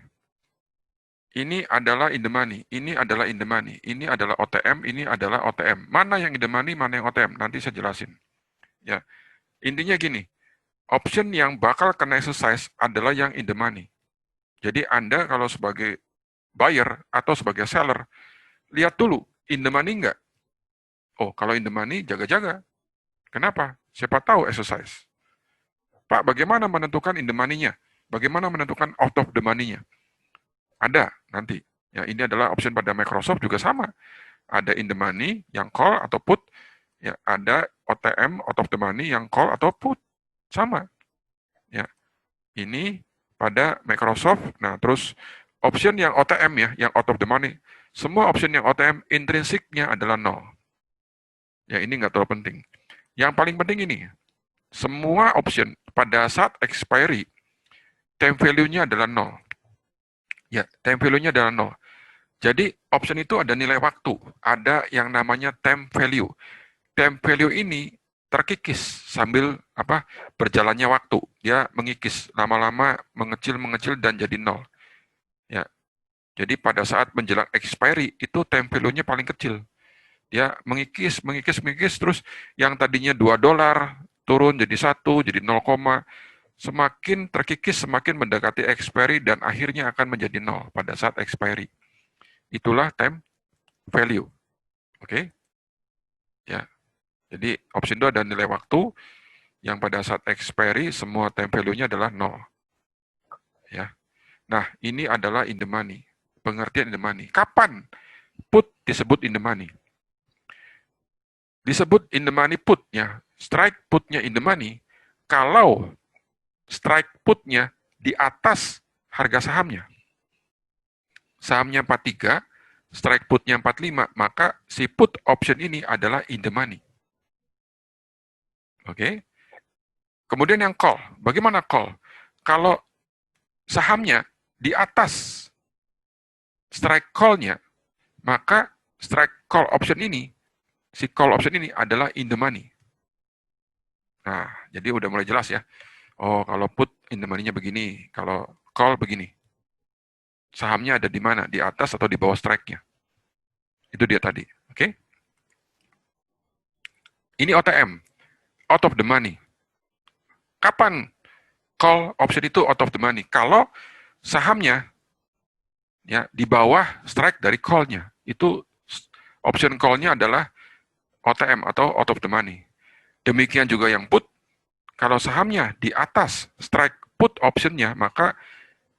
Ini adalah in the money, ini adalah in the money, ini adalah OTM, ini adalah OTM. Mana yang in the money, mana yang OTM? Nanti saya jelasin. Ya, intinya gini, option yang bakal kena exercise adalah yang in the money. Jadi Anda kalau sebagai buyer atau sebagai seller, lihat dulu, in the money enggak? Oh, kalau in the money, jaga-jaga. Kenapa? Siapa tahu exercise. Pak, bagaimana menentukan in the money-nya? Bagaimana menentukan out of the money-nya? Ada nanti. Ya, ini adalah option pada Microsoft juga sama. Ada in the money yang call atau put, ya ada OTM out of the money yang call atau put. Sama. Ya. Ini pada Microsoft. Nah, terus option yang OTM ya, yang out of the money, semua option yang OTM intrinsiknya adalah nol. Ya, ini nggak terlalu penting. Yang paling penting ini, semua option pada saat expiry, time value-nya adalah nol. Ya, time value-nya adalah nol. Jadi, option itu ada nilai waktu, ada yang namanya time value. Time value ini terkikis sambil berjalannya waktu. Dia mengikis, lama-lama mengecil dan jadi nol. Ya, jadi pada saat menjelang expiry, itu time value-nya paling kecil. Dia mengikis, terus yang tadinya $2 turun jadi 1, jadi 0, semakin terkikis, semakin mendekati expiry dan akhirnya akan menjadi 0 pada saat expiry. Itulah time value. Oke? Ya. Jadi option itu ada nilai waktu yang pada saat expiry semua time value-nya adalah 0. Ya. Nah, ini adalah in the money. Pengertian in the money. Kapan put disebut in the money? disebut in the money put-nya, strike put-nya in the money, kalau strike put-nya di atas harga sahamnya. Sahamnya 43, strike put-nya 45, maka si put option ini adalah in the money. Oke. Kemudian yang call. Bagaimana call? Kalau sahamnya di atas strike call-nya, maka strike call option ini, si call option ini adalah in the money. Nah, jadi udah mulai jelas ya. Oh, kalau put in the money-nya begini, kalau call begini. Sahamnya ada di mana? Di atas atau di bawah strike-nya. Itu dia tadi. Oke? Ini OTM, out of the money. Kapan call option itu out of the money? Kalau sahamnya ya di bawah strike dari call-nya. Itu option call-nya adalah OTM atau out of the money. Demikian juga yang put, kalau sahamnya di atas strike put option-nya, maka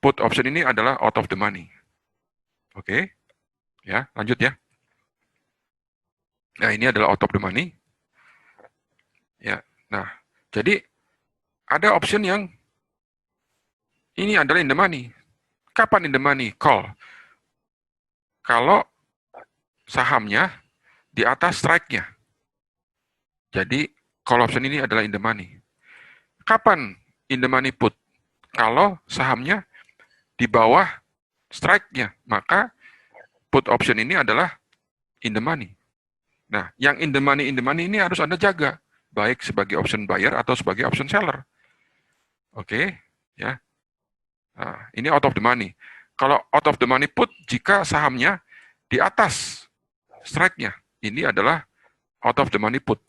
put option ini adalah out of the money. Oke, ya lanjut ya. Nah, ini adalah out of the money. Ya, nah, jadi ada option yang ini adalah in the money. Kapan in the money? Call. Kalau sahamnya di atas strike-nya. Jadi, call option ini adalah in the money. Kapan in the money put? Kalau sahamnya di bawah strike-nya, maka put option ini adalah in the money. Nah, yang in the money ini harus Anda jaga, baik sebagai option buyer atau sebagai option seller. Oke, ya. Nah, ini out of the money. Kalau out of the money put, jika sahamnya di atas strike-nya, ini adalah out of the money put.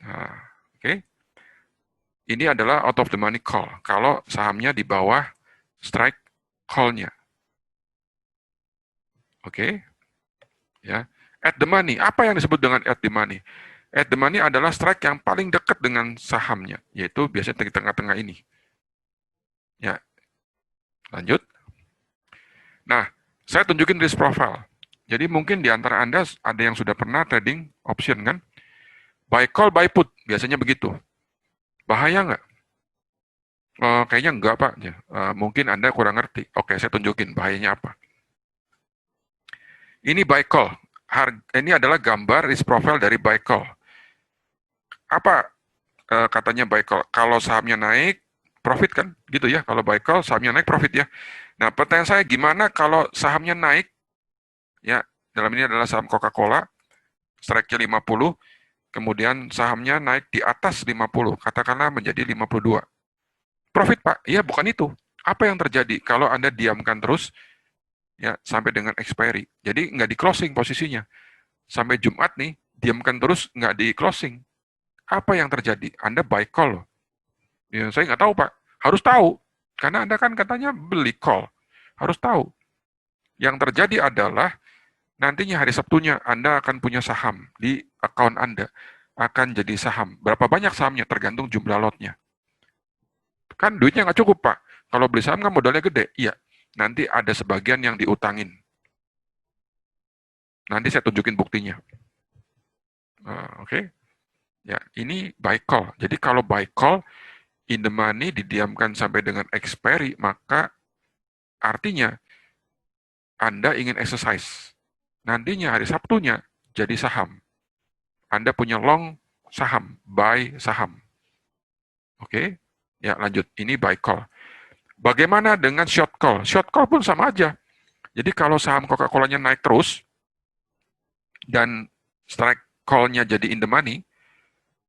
Nah, oke. Ini adalah out of the money call. Kalau sahamnya di bawah strike call-nya. Oke. Ya. At the money. Apa yang disebut dengan at the money? At the money adalah strike yang paling dekat dengan sahamnya, yaitu biasanya di tengah-tengah ini. Ya. Lanjut. Nah, saya tunjukin risk profile. Jadi mungkin di antara Anda ada yang sudah pernah trading option kan? Buy call, buy put. Biasanya begitu. Bahaya nggak? Kayaknya enggak, Pak. Mungkin Anda kurang ngerti. Oke, saya tunjukin bahayanya apa. Ini buy call. Ini adalah gambar risk profile dari buy call. Apa katanya buy call? Kalau sahamnya naik, profit kan? Gitu ya. Kalau buy call, sahamnya naik, profit ya. Nah, pertanyaan saya, gimana kalau sahamnya naik? Ya, dalam ini adalah saham Coca-Cola, strike-nya 50, kemudian sahamnya naik di atas 50, katakanlah menjadi 52. Profit, Pak. Ya, bukan itu. Apa yang terjadi kalau Anda diamkan terus ya sampai dengan expiry? Jadi nggak di closing posisinya. Sampai Jumat nih, diamkan terus nggak di closing. Apa yang terjadi? Anda buy call loh. Ya, saya nggak tahu, Pak. Harus tahu. Karena Anda kan katanya beli call. Harus tahu. Yang terjadi adalah nantinya hari Sabtunya Anda akan punya saham di account Anda. Akan jadi saham. Berapa banyak sahamnya? Tergantung jumlah lotnya. Kan duitnya nggak cukup, Pak. Kalau beli saham kan modalnya gede. Iya. Nanti ada sebagian yang diutangin. Nanti saya tunjukin buktinya. Oke. Ya, ini buy call. Jadi kalau buy call, in the money didiamkan sampai dengan expiry, maka artinya Anda ingin exercise. Nantinya hari Sabtunya jadi saham. Anda punya long saham, buy saham. Oke? Ya, lanjut. Ini buy call. Bagaimana dengan short call? Short call pun sama aja. Jadi kalau saham Coca-Cola-nya naik terus, dan strike call-nya jadi in the money,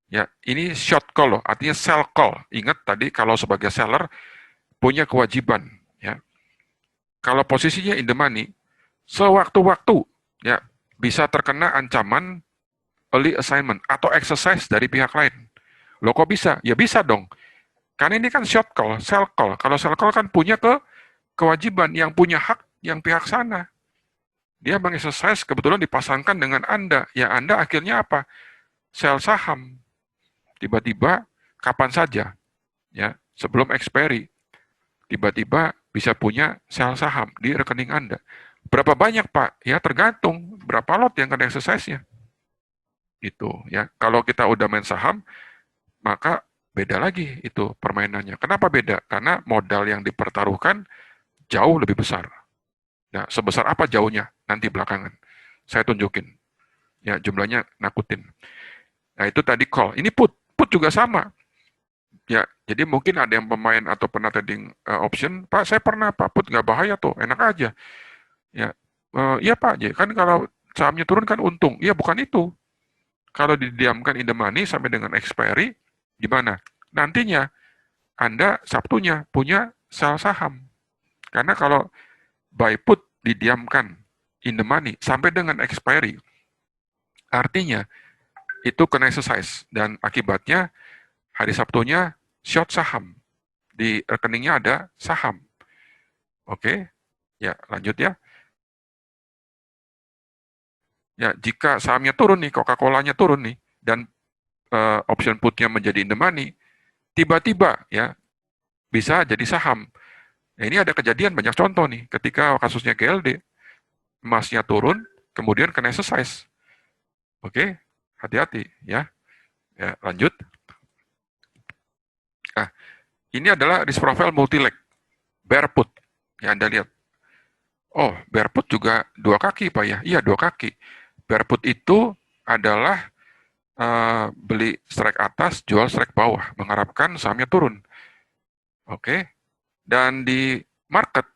ya ini short call loh, artinya sell call. Ingat tadi kalau sebagai seller, punya kewajiban. Ya. Kalau posisinya in the money, sewaktu-waktu ya bisa terkena ancaman early assignment atau exercise dari pihak lain. Loh kok bisa? Ya bisa dong. Karena ini kan short call, sell call. Kalau sell call kan punya kewajiban, yang punya hak yang pihak sana. Dia mengexercise kebetulan dipasangkan dengan Anda. Ya Anda akhirnya apa? Sell saham. Tiba-tiba kapan saja, ya sebelum expiry, tiba-tiba bisa punya sell saham di rekening Anda. Berapa banyak, Pak? Ya tergantung berapa lot yang kena exercise-nya. Itu ya. Kalau kita udah main saham, maka beda lagi itu permainannya. Kenapa beda? Karena modal yang dipertaruhkan jauh lebih besar. Nah, sebesar apa jauhnya? Nanti belakangan. Saya tunjukin. Ya, jumlahnya nakutin. Nah, itu tadi call. Ini put. Put juga sama. Ya, jadi mungkin ada yang pemain atau pernah trading option, Pak, saya pernah, Pak, put nggak bahaya tuh, enak aja. Ya, iya Pak, ya, kan kalau sahamnya turun kan untung. Iya, bukan itu. Kalau didiamkan in the money sampai dengan expiry, gimana? Nantinya Anda Sabtunya punya sell saham. Karena kalau buy put didiamkan in the money sampai dengan expiry, artinya itu kena exercise dan akibatnya hari Sabtunya short saham. Di rekeningnya ada saham. Oke, ya lanjut ya. Ya, jika sahamnya turun nih, Coca-Colanya turun nih, dan option putnya menjadi in the money, tiba-tiba ya bisa jadi saham. Nah, ini ada kejadian banyak contoh nih, ketika kasusnya GLD, emasnya turun, kemudian kena exercise. Oke, hati-hati ya. Ya, lanjut. Nah, ini adalah risk profile multi-leg, barefoot. Ya, Anda lihat. Oh, barefoot juga dua kaki, Pak ya? Iya, dua kaki. Barefoot itu adalah beli strike atas, jual strike bawah, mengharapkan sahamnya turun. Oke, dan di market,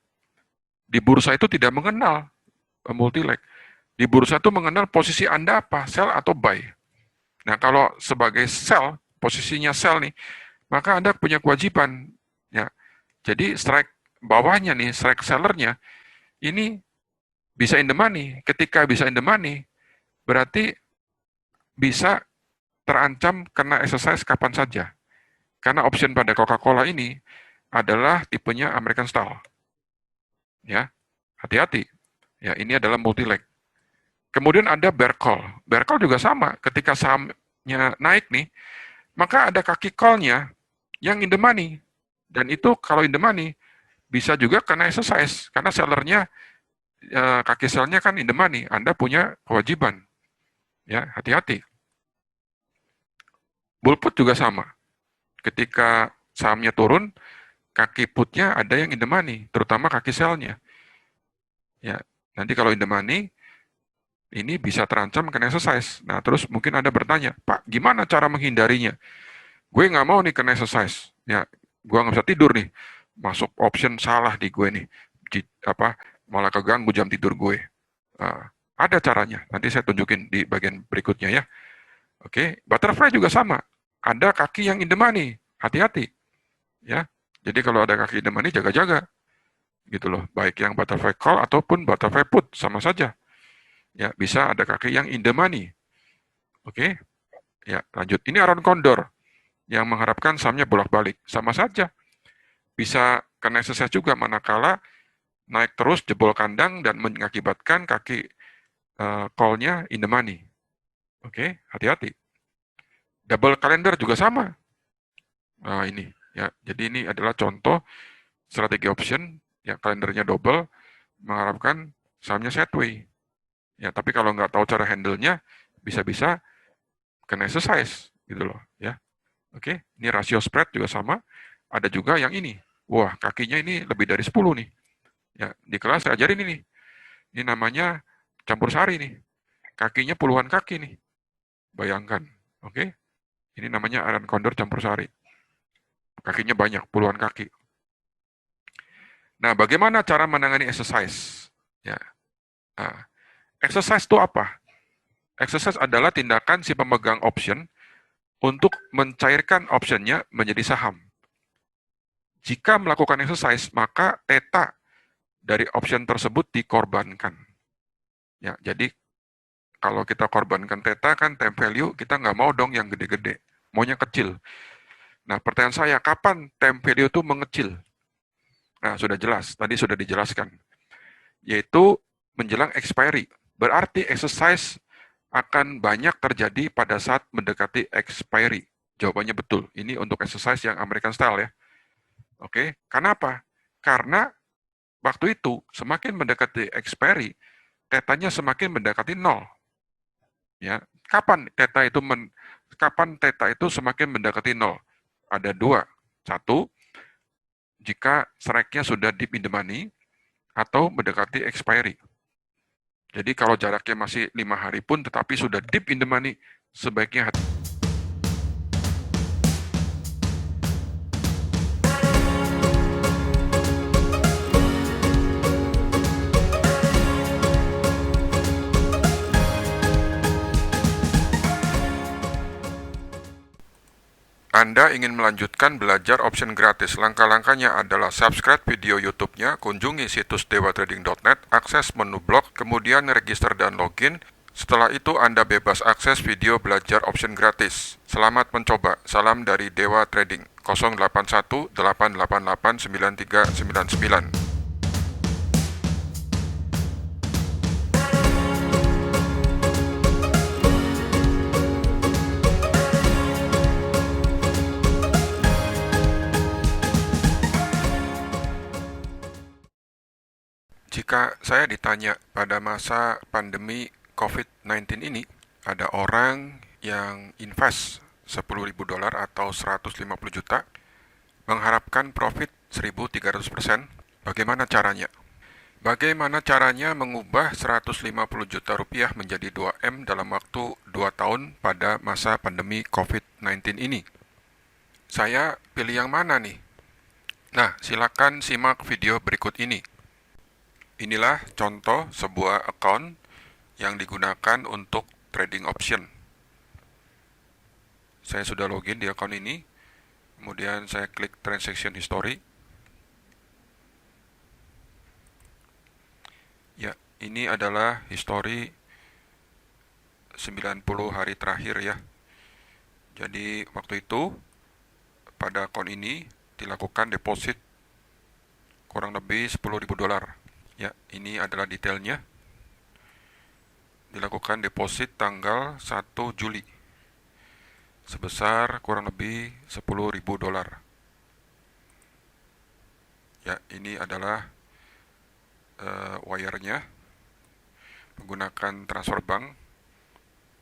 di bursa itu tidak mengenal multi leg. Di bursa itu mengenal posisi Anda apa, sell atau buy. Nah, kalau sebagai sell, posisinya sell nih, maka Anda punya kewajiban. Ya, jadi strike bawahnya nih, strike sellernya, ini bisa in the money. Ketika bisa in the money, berarti bisa terancam kena exercise kapan saja. Karena option pada Coca-Cola ini adalah tipenya American style. Ya, hati-hati. Ya, ini adalah multi leg. Kemudian ada bear call. Bear call juga sama. Ketika sahamnya naik nih, maka ada kaki call-nya yang in the money. Dan itu kalau in the money, bisa juga kena exercise. Karena sellernya, kaki sell-nya kan in the money. Anda punya kewajiban. Ya, hati-hati. Bull put juga sama. Ketika sahamnya turun, kaki putnya ada yang in the money, terutama kaki sell-nya. Ya, nanti kalau in the money, ini bisa terancam kena exercise. Nah, terus mungkin Anda bertanya, Pak, gimana cara menghindarinya? Gue nggak mau nih kena exercise. Ya, gue nggak bisa tidur nih. Masuk option salah di gue nih. Apa, malah keganggu jam tidur gue. Uh, ada caranya. Nanti saya tunjukin di bagian berikutnya ya. Oke, butterfly juga sama. Ada kaki yang in the money. Hati-hati. Ya, jadi kalau ada kaki in the money, jaga-jaga. Gitu loh. Baik yang butterfly call ataupun butterfly put. Sama saja. Ya, bisa ada kaki yang in the money. Oke, ya lanjut. Ini Aron Condor yang mengharapkan sahamnya bolak-balik. Sama saja. Bisa kena exercise juga manakala naik terus jebol kandang dan mengakibatkan kaki call-nya in the money. Oke, hati-hati. Double calendar juga sama. Nah, ini ya. Jadi ini adalah contoh strategi option yang kalendernya double mengharapkan sahamnya sideways. Ya, tapi kalau nggak tahu cara handle-nya, bisa-bisa kena exercise gitu loh ya. Oke, ini rasio spread juga sama. Ada juga yang ini. Wah, kakinya ini lebih dari 10 nih. Ya, di kelas saya ajarin ini. Ini namanya campur sari nih. Kakinya puluhan kaki nih. Bayangkan. Oke, ini namanya Iron Condor campur sari. Kakinya banyak, puluhan kaki. Nah, bagaimana cara menangani exercise? Ya. Nah, exercise itu apa? Exercise adalah tindakan si pemegang option untuk mencairkan optionnya menjadi saham. Jika melakukan exercise, maka theta dari option tersebut dikorbankan. Ya, jadi kalau kita korbankan theta kan time value, kita nggak mau dong yang gede-gede, maunya kecil. Nah, pertanyaan saya, kapan time value itu mengecil? Nah, sudah jelas, tadi sudah dijelaskan, yaitu menjelang expiry. Berarti exercise akan banyak terjadi pada saat mendekati expiry. Jawabannya betul. Ini untuk exercise yang American style ya. Oke, kenapa? Karena waktu itu semakin mendekati expiry, tetanya semakin mendekati nol. Ya, Kapan theta itu semakin mendekati nol? Ada dua. Satu, jika strike-nya sudah deep in the money atau mendekati expiry. Jadi kalau jaraknya masih 5 hari pun tetapi sudah deep in the money, sebaiknya hati. Anda ingin melanjutkan belajar option gratis. Langkah-langkahnya adalah subscribe video YouTube-nya, kunjungi situs dewatrading.net, akses menu blog, kemudian register dan login. Setelah itu Anda bebas akses video belajar option gratis. Selamat mencoba. Salam dari Dewa Trading 081 888 9399. Jika saya ditanya pada masa pandemi COVID-19 ini, ada orang yang invest $10.000 atau 150 juta, mengharapkan profit 1.300%, bagaimana caranya? Bagaimana caranya mengubah 150 juta rupiah menjadi 2M dalam waktu 2 tahun pada masa pandemi COVID-19 ini? Saya pilih yang mana nih? Nah, silakan simak video berikut ini. Inilah contoh sebuah account yang digunakan untuk trading option. Saya sudah login di account ini, kemudian saya klik transaction history. Ya, ini adalah history 90 hari terakhir ya. Jadi waktu itu pada account ini dilakukan deposit kurang lebih $10.000. Ya, ini adalah detailnya. Dilakukan deposit tanggal 1 Juli sebesar kurang lebih $10.000. Ya, ini adalah wire-nya menggunakan transfer bank.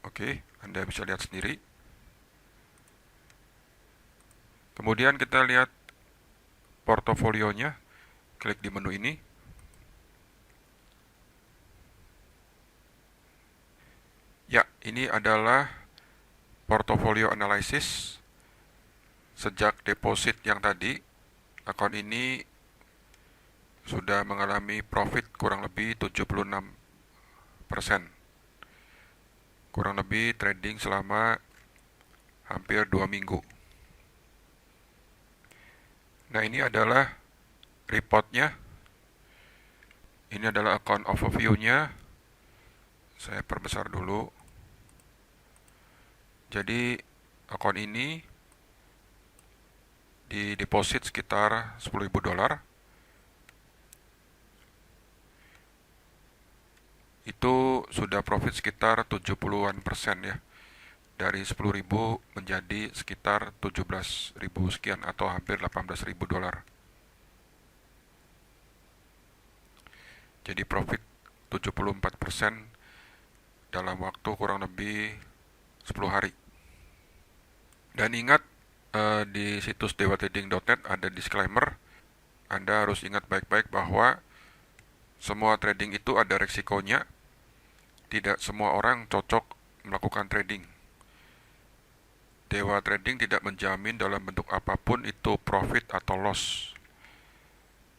Oke, Anda bisa lihat sendiri. Kemudian kita lihat portofolionya. Klik di menu ini. Ya, ini adalah portofolio analysis. Sejak deposit yang tadi, akun ini sudah mengalami profit kurang lebih 76%. Kurang lebih trading selama hampir 2 minggu. Nah, ini adalah reportnya. Ini adalah account overview-nya. Saya perbesar dulu. Jadi akun ini di deposit sekitar $10.000. Itu sudah profit sekitar 70-an% ya. Dari 10.000 menjadi sekitar 17.000 sekian atau hampir $18.000. Jadi profit 74% dalam waktu kurang lebih 10 hari. Dan ingat, di situs dewatrading.net ada disclaimer. Anda harus ingat baik-baik bahwa semua trading itu ada resikonya. Tidak semua orang cocok melakukan trading. Dewa Trading tidak menjamin dalam bentuk apapun itu profit atau loss.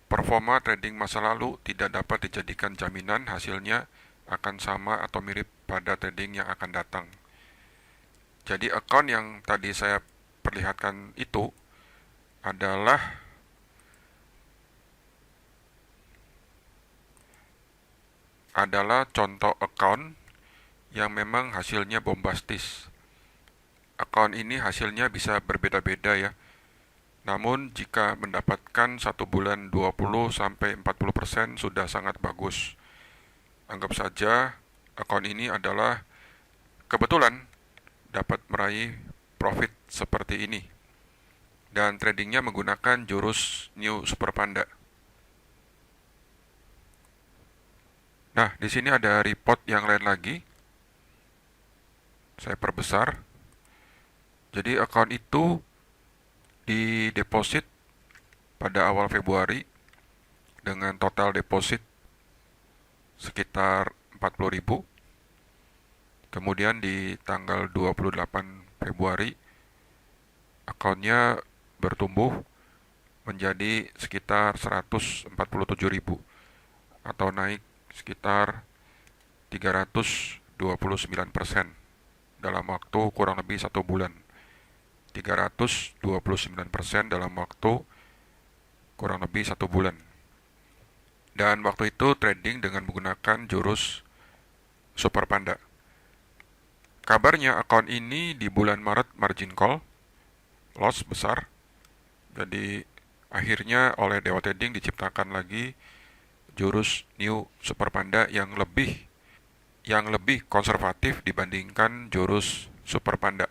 Performa trading masa lalu tidak dapat dijadikan jaminan hasilnya akan sama atau mirip pada trading yang akan datang. Jadi account yang tadi saya perlihatkan itu adalah contoh account yang memang hasilnya bombastis. Account ini hasilnya bisa berbeda-beda ya. Namun jika mendapatkan 1 bulan 20-40% sudah sangat bagus. Anggap saja account ini adalah kebetulan dapat meraih profit seperti ini. Dan tradingnya menggunakan jurus New Super Panda. Nah, di sini ada report yang lain lagi. Saya perbesar. Jadi account itu dideposit pada awal Februari dengan total deposit sekitar 40.000. Kemudian di tanggal 28 Februari akunnya bertumbuh menjadi sekitar 147.000 atau naik sekitar 329% dalam waktu kurang lebih 1 bulan. 329% dalam waktu kurang lebih 1 bulan. Dan waktu itu trading dengan menggunakan jurus Super Panda. Kabarnya akun ini di bulan Maret margin call, loss besar. Jadi akhirnya oleh Dewa Trading diciptakan lagi jurus New Super Panda yang lebih konservatif dibandingkan jurus Super Panda.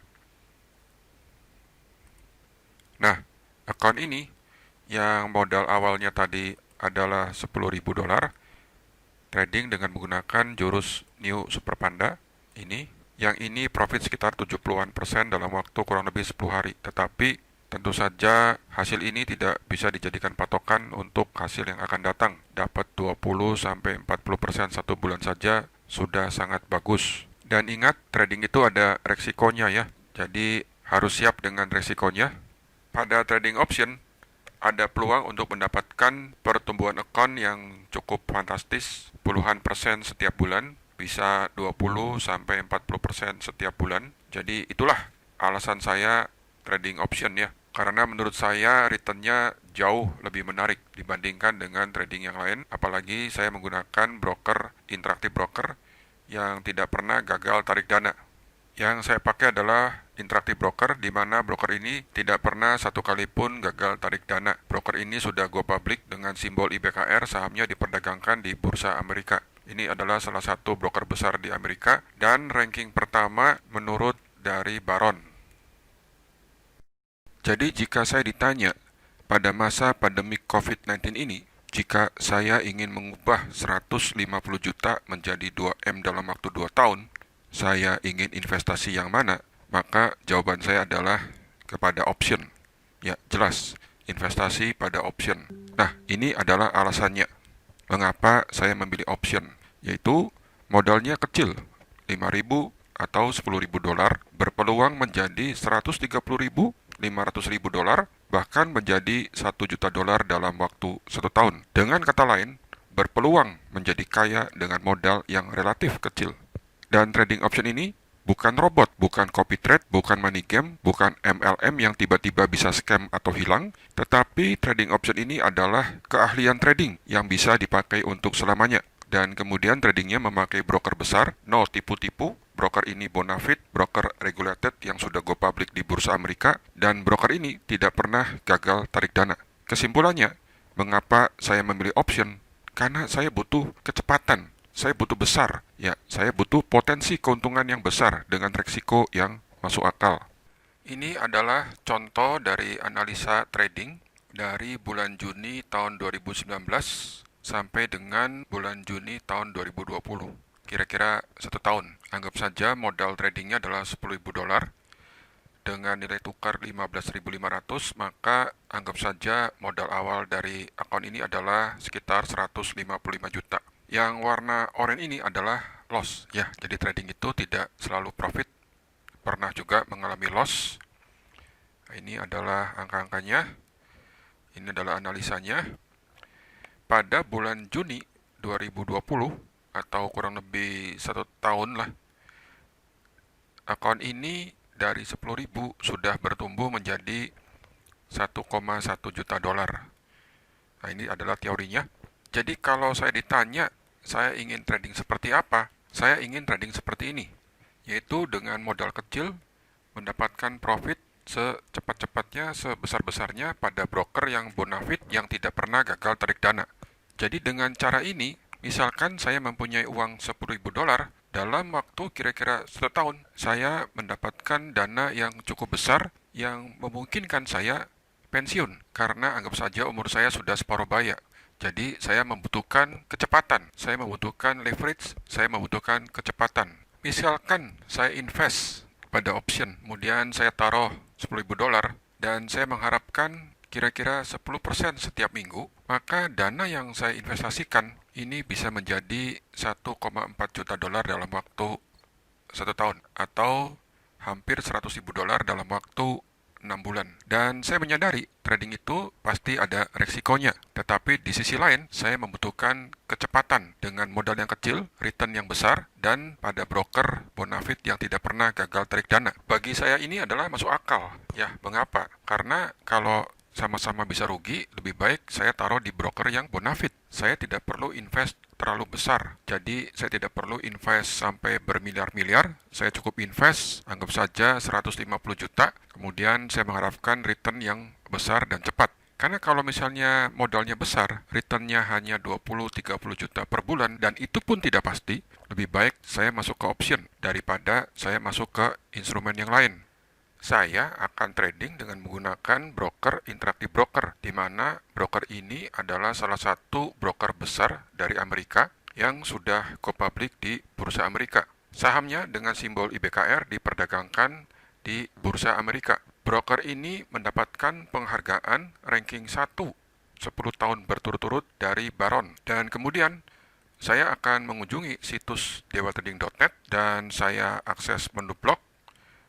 Nah, akun ini yang modal awalnya tadi adalah $10.000, trading dengan menggunakan jurus New Super Panda ini, yang ini profit sekitar 70-an% dalam waktu kurang lebih 10 hari. Tetapi tentu saja hasil ini tidak bisa dijadikan patokan untuk hasil yang akan datang. Dapat 20-40% 1 bulan saja sudah sangat bagus. Dan ingat, trading itu ada resikonya ya. Jadi harus siap dengan resikonya. Pada trading option, ada peluang untuk mendapatkan pertumbuhan akun yang cukup fantastis, puluhan persen setiap bulan, bisa 20-40% setiap bulan. Jadi itulah alasan saya trading option ya. Karena menurut saya returnnya jauh lebih menarik dibandingkan dengan trading yang lain. Apalagi saya menggunakan broker, interaktif broker yang tidak pernah gagal tarik dana. Yang saya pakai adalah Interactive Broker, di mana broker ini tidak pernah satu kali pun gagal tarik dana. Broker ini sudah go public dengan simbol IBKR, sahamnya diperdagangkan di Bursa Amerika. Ini adalah salah satu broker besar di Amerika dan ranking pertama menurut dari Baron. Jadi jika saya ditanya pada masa pandemi COVID-19 ini, jika saya ingin mengubah 150 juta menjadi 2M dalam waktu 2 tahun, saya ingin investasi yang mana? Maka jawaban saya adalah kepada option. Ya, jelas, investasi pada option. Nah, ini adalah alasannya. Mengapa saya memilih option? Yaitu modalnya kecil, 5.000 atau $10.000 berpeluang menjadi 130.000, $500.000, bahkan menjadi $1 juta dalam waktu 1 tahun. Dengan kata lain, berpeluang menjadi kaya dengan modal yang relatif kecil. Dan trading option ini bukan robot, bukan copy trade, bukan money game, bukan MLM yang tiba-tiba bisa scam atau hilang, tetapi trading option ini adalah keahlian trading yang bisa dipakai untuk selamanya. Dan kemudian tradingnya memakai broker besar, no tipu-tipu, broker ini bonafide, broker regulated yang sudah go public di Bursa Amerika, dan broker ini tidak pernah gagal tarik dana. Kesimpulannya, mengapa saya memilih option? Karena saya butuh kecepatan. Saya butuh besar, ya, saya butuh potensi keuntungan yang besar dengan risiko yang masuk akal. Ini adalah contoh dari analisa trading dari bulan Juni tahun 2019 sampai dengan bulan Juni tahun 2020. Kira-kira 1 tahun. Anggap saja modal tradingnya adalah $10.000 dengan nilai tukar 15.500, maka anggap saja modal awal dari akun ini adalah sekitar 155 juta. Yang warna oranye ini adalah loss ya. Jadi trading itu tidak selalu profit, pernah juga mengalami loss. Ini adalah angka-angkanya. Ini adalah analisanya. Pada bulan Juni 2020 atau kurang lebih 1 tahun lah, akun ini dari 10.000 sudah bertumbuh menjadi $1,1 juta. Nah, ini adalah teorinya. Jadi kalau saya ditanya, saya ingin trading seperti apa? Saya ingin trading seperti ini, yaitu dengan modal kecil, mendapatkan profit secepat-cepatnya, sebesar-besarnya pada broker yang bonafide yang tidak pernah gagal tarik dana. Jadi dengan cara ini, misalkan saya mempunyai uang $10.000, dalam waktu kira-kira 1 tahun, saya mendapatkan dana yang cukup besar yang memungkinkan saya pensiun, karena anggap saja umur saya sudah separuh baya. Jadi saya membutuhkan kecepatan, saya membutuhkan leverage, saya membutuhkan kecepatan. Misalkan saya invest pada option, kemudian saya taruh $10.000 dan saya mengharapkan kira-kira 10% setiap minggu, maka dana yang saya investasikan ini bisa menjadi $1,4 juta dalam waktu 1 tahun atau hampir $100.000 dalam waktu 6 bulan. Dan saya menyadari trading itu pasti ada resikonya. Tetapi di sisi lain, saya membutuhkan kecepatan dengan modal yang kecil, return yang besar, dan pada broker bonafit yang tidak pernah gagal tarik dana. Bagi saya ini adalah masuk akal. Ya, mengapa? Karena kalau sama-sama bisa rugi, lebih baik saya taruh di broker yang bonafit. Saya tidak perlu invest terlalu besar. Jadi saya tidak perlu invest sampai bermiliar-miliar. Saya cukup invest, anggap saja 150 juta. Kemudian saya mengharapkan return yang besar dan cepat. Karena kalau misalnya modalnya besar, returnnya hanya 20-30 juta per bulan, dan itu pun tidak pasti, lebih baik saya masuk ke option daripada saya masuk ke instrumen yang lain. Saya akan trading dengan menggunakan broker interaktif broker, di mana broker ini adalah salah satu broker besar dari Amerika yang sudah go public di Bursa Amerika. Sahamnya dengan simbol IBKR diperdagangkan di Bursa Amerika. Broker ini mendapatkan penghargaan ranking 1 10 tahun berturut-turut dari Baron. Dan kemudian saya akan mengunjungi situs dewatrading.net dan saya akses menu blog.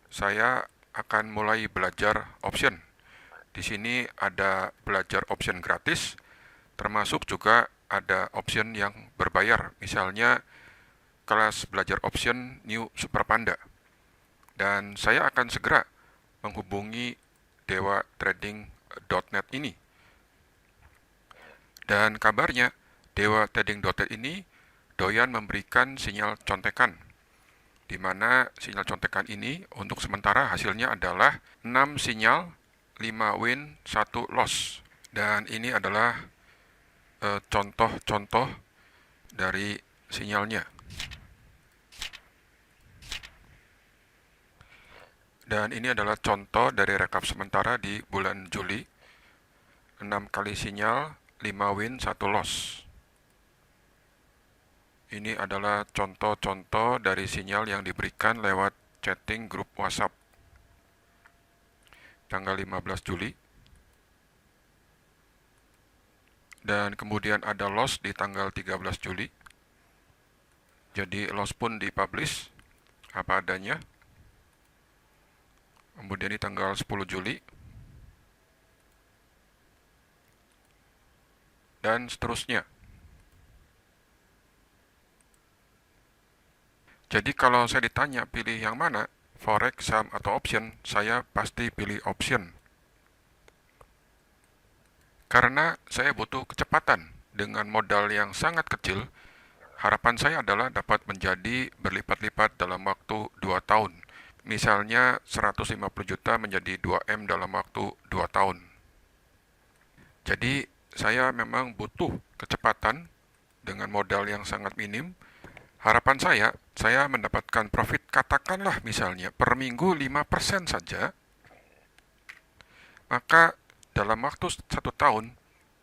Saya akan mulai belajar option. Di sini ada belajar option gratis, termasuk juga ada option yang berbayar. Misalnya kelas belajar option New Super Panda. Dan saya akan segera menghubungi dewatrading.net ini. Dan kabarnya dewatrading.net ini doyan memberikan sinyal contekan, di mana sinyal contekan ini untuk sementara hasilnya adalah 6 sinyal, 5 win, 1 loss. Dan ini adalah contoh-contoh dari sinyalnya. Dan ini adalah contoh dari rekap sementara di bulan Juli. 6 kali sinyal, 5 win, 1 loss. Ini adalah contoh-contoh dari sinyal yang diberikan lewat chatting grup WhatsApp tanggal 15 Juli. Dan kemudian ada loss di tanggal 13 Juli. Jadi loss pun dipublish apa adanya. Kemudian di tanggal 10 Juli. Dan seterusnya. Jadi kalau saya ditanya pilih yang mana, forex, saham, atau option, saya pasti pilih option. Karena saya butuh kecepatan. Dengan modal yang sangat kecil, harapan saya adalah dapat menjadi berlipat-lipat dalam waktu 2 tahun. Misalnya 150 juta menjadi 2M dalam waktu 2 tahun. Jadi saya memang butuh kecepatan dengan modal yang sangat minim. Harapan saya mendapatkan profit katakanlah misalnya per minggu 5% saja, maka dalam waktu 1 tahun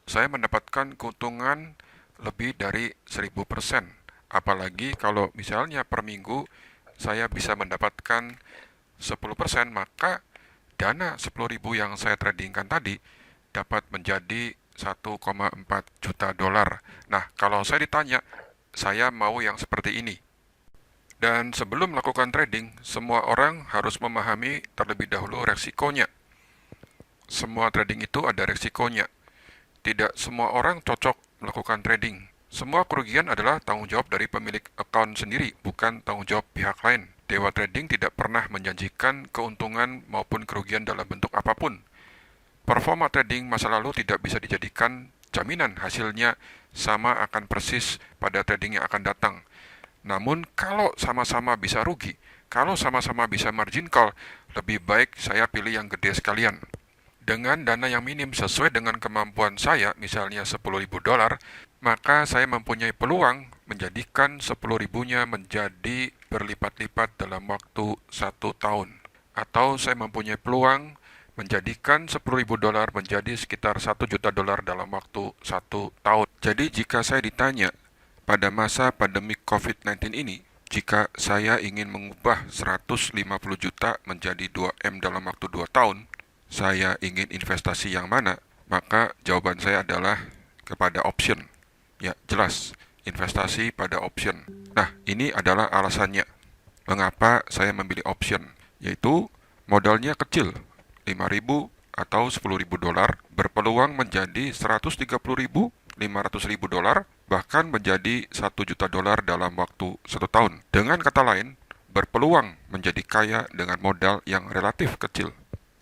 saya mendapatkan keuntungan lebih dari 1000%. Apalagi kalau misalnya per minggu saya bisa mendapatkan 10%, maka dana 10.000 yang saya tradingkan tadi dapat menjadi 1,4 juta dolar. Nah, kalau saya ditanya, saya mau yang seperti ini. Dan sebelum melakukan trading, semua orang harus memahami terlebih dahulu resikonya. Semua trading itu ada resikonya. Tidak semua orang cocok melakukan trading. Semua kerugian adalah tanggung jawab dari pemilik account sendiri, bukan tanggung jawab pihak lain. Dewa Trading tidak pernah menjanjikan keuntungan maupun kerugian dalam bentuk apapun. Performa trading masa lalu tidak bisa dijadikan jaminan hasilnya sama akan persis pada trading yang akan datang. Namun kalau sama-sama bisa rugi, kalau sama-sama bisa margin call, lebih baik saya pilih yang gede sekalian. Dengan dana yang minim sesuai dengan kemampuan saya, misalnya 10.000 dolar, maka saya mempunyai peluang menjadikan 10.000-nya menjadi berlipat-lipat dalam waktu 1 tahun. Atau saya mempunyai peluang menjadikan 10.000 dolar menjadi sekitar 1 juta dolar dalam waktu 1 tahun. Jadi jika saya ditanya pada masa pandemi COVID-19 ini, Jika saya ingin mengubah 150 juta menjadi 2M dalam waktu 2 tahun, saya ingin investasi yang mana? Maka jawaban saya adalah kepada option. Ya, jelas, investasi pada option. Nah, ini adalah alasannya. Mengapa saya memilih option? Yaitu modalnya kecil, 5.000 atau 10.000 dolar, berpeluang menjadi 130.000, 500.000 dolar, bahkan menjadi 1 juta dolar dalam waktu 1 tahun. Dengan kata lain, berpeluang menjadi kaya dengan modal yang relatif kecil.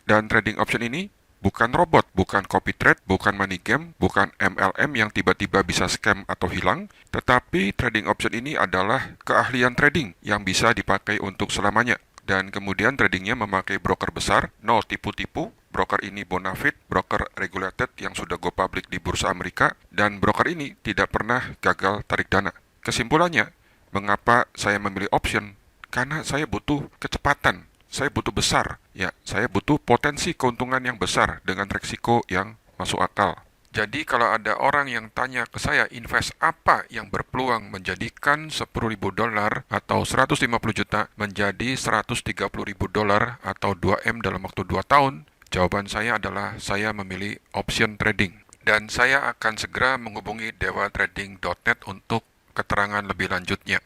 Dan trading option ini bukan robot, bukan copy trade, bukan money game, bukan MLM yang tiba-tiba bisa scam atau hilang, tetapi trading option ini adalah keahlian trading yang bisa dipakai untuk selamanya. Dan kemudian tradingnya memakai broker besar, no tipu-tipu, broker ini bonafide, broker regulated yang sudah go public di Bursa Amerika, dan broker ini tidak pernah gagal tarik dana. Kesimpulannya, mengapa saya memilih option? Karena saya butuh kecepatan, saya butuh besar, ya, saya butuh potensi keuntungan yang besar dengan resiko yang masuk akal. Jadi kalau ada orang yang tanya ke saya invest apa yang berpeluang menjadikan 10.000 dolar atau 150 juta menjadi 130.000 dolar atau 2M dalam waktu 2 tahun, jawaban saya adalah saya memilih option trading. Dan saya akan segera menghubungi dewatrading.net untuk keterangan lebih lanjutnya.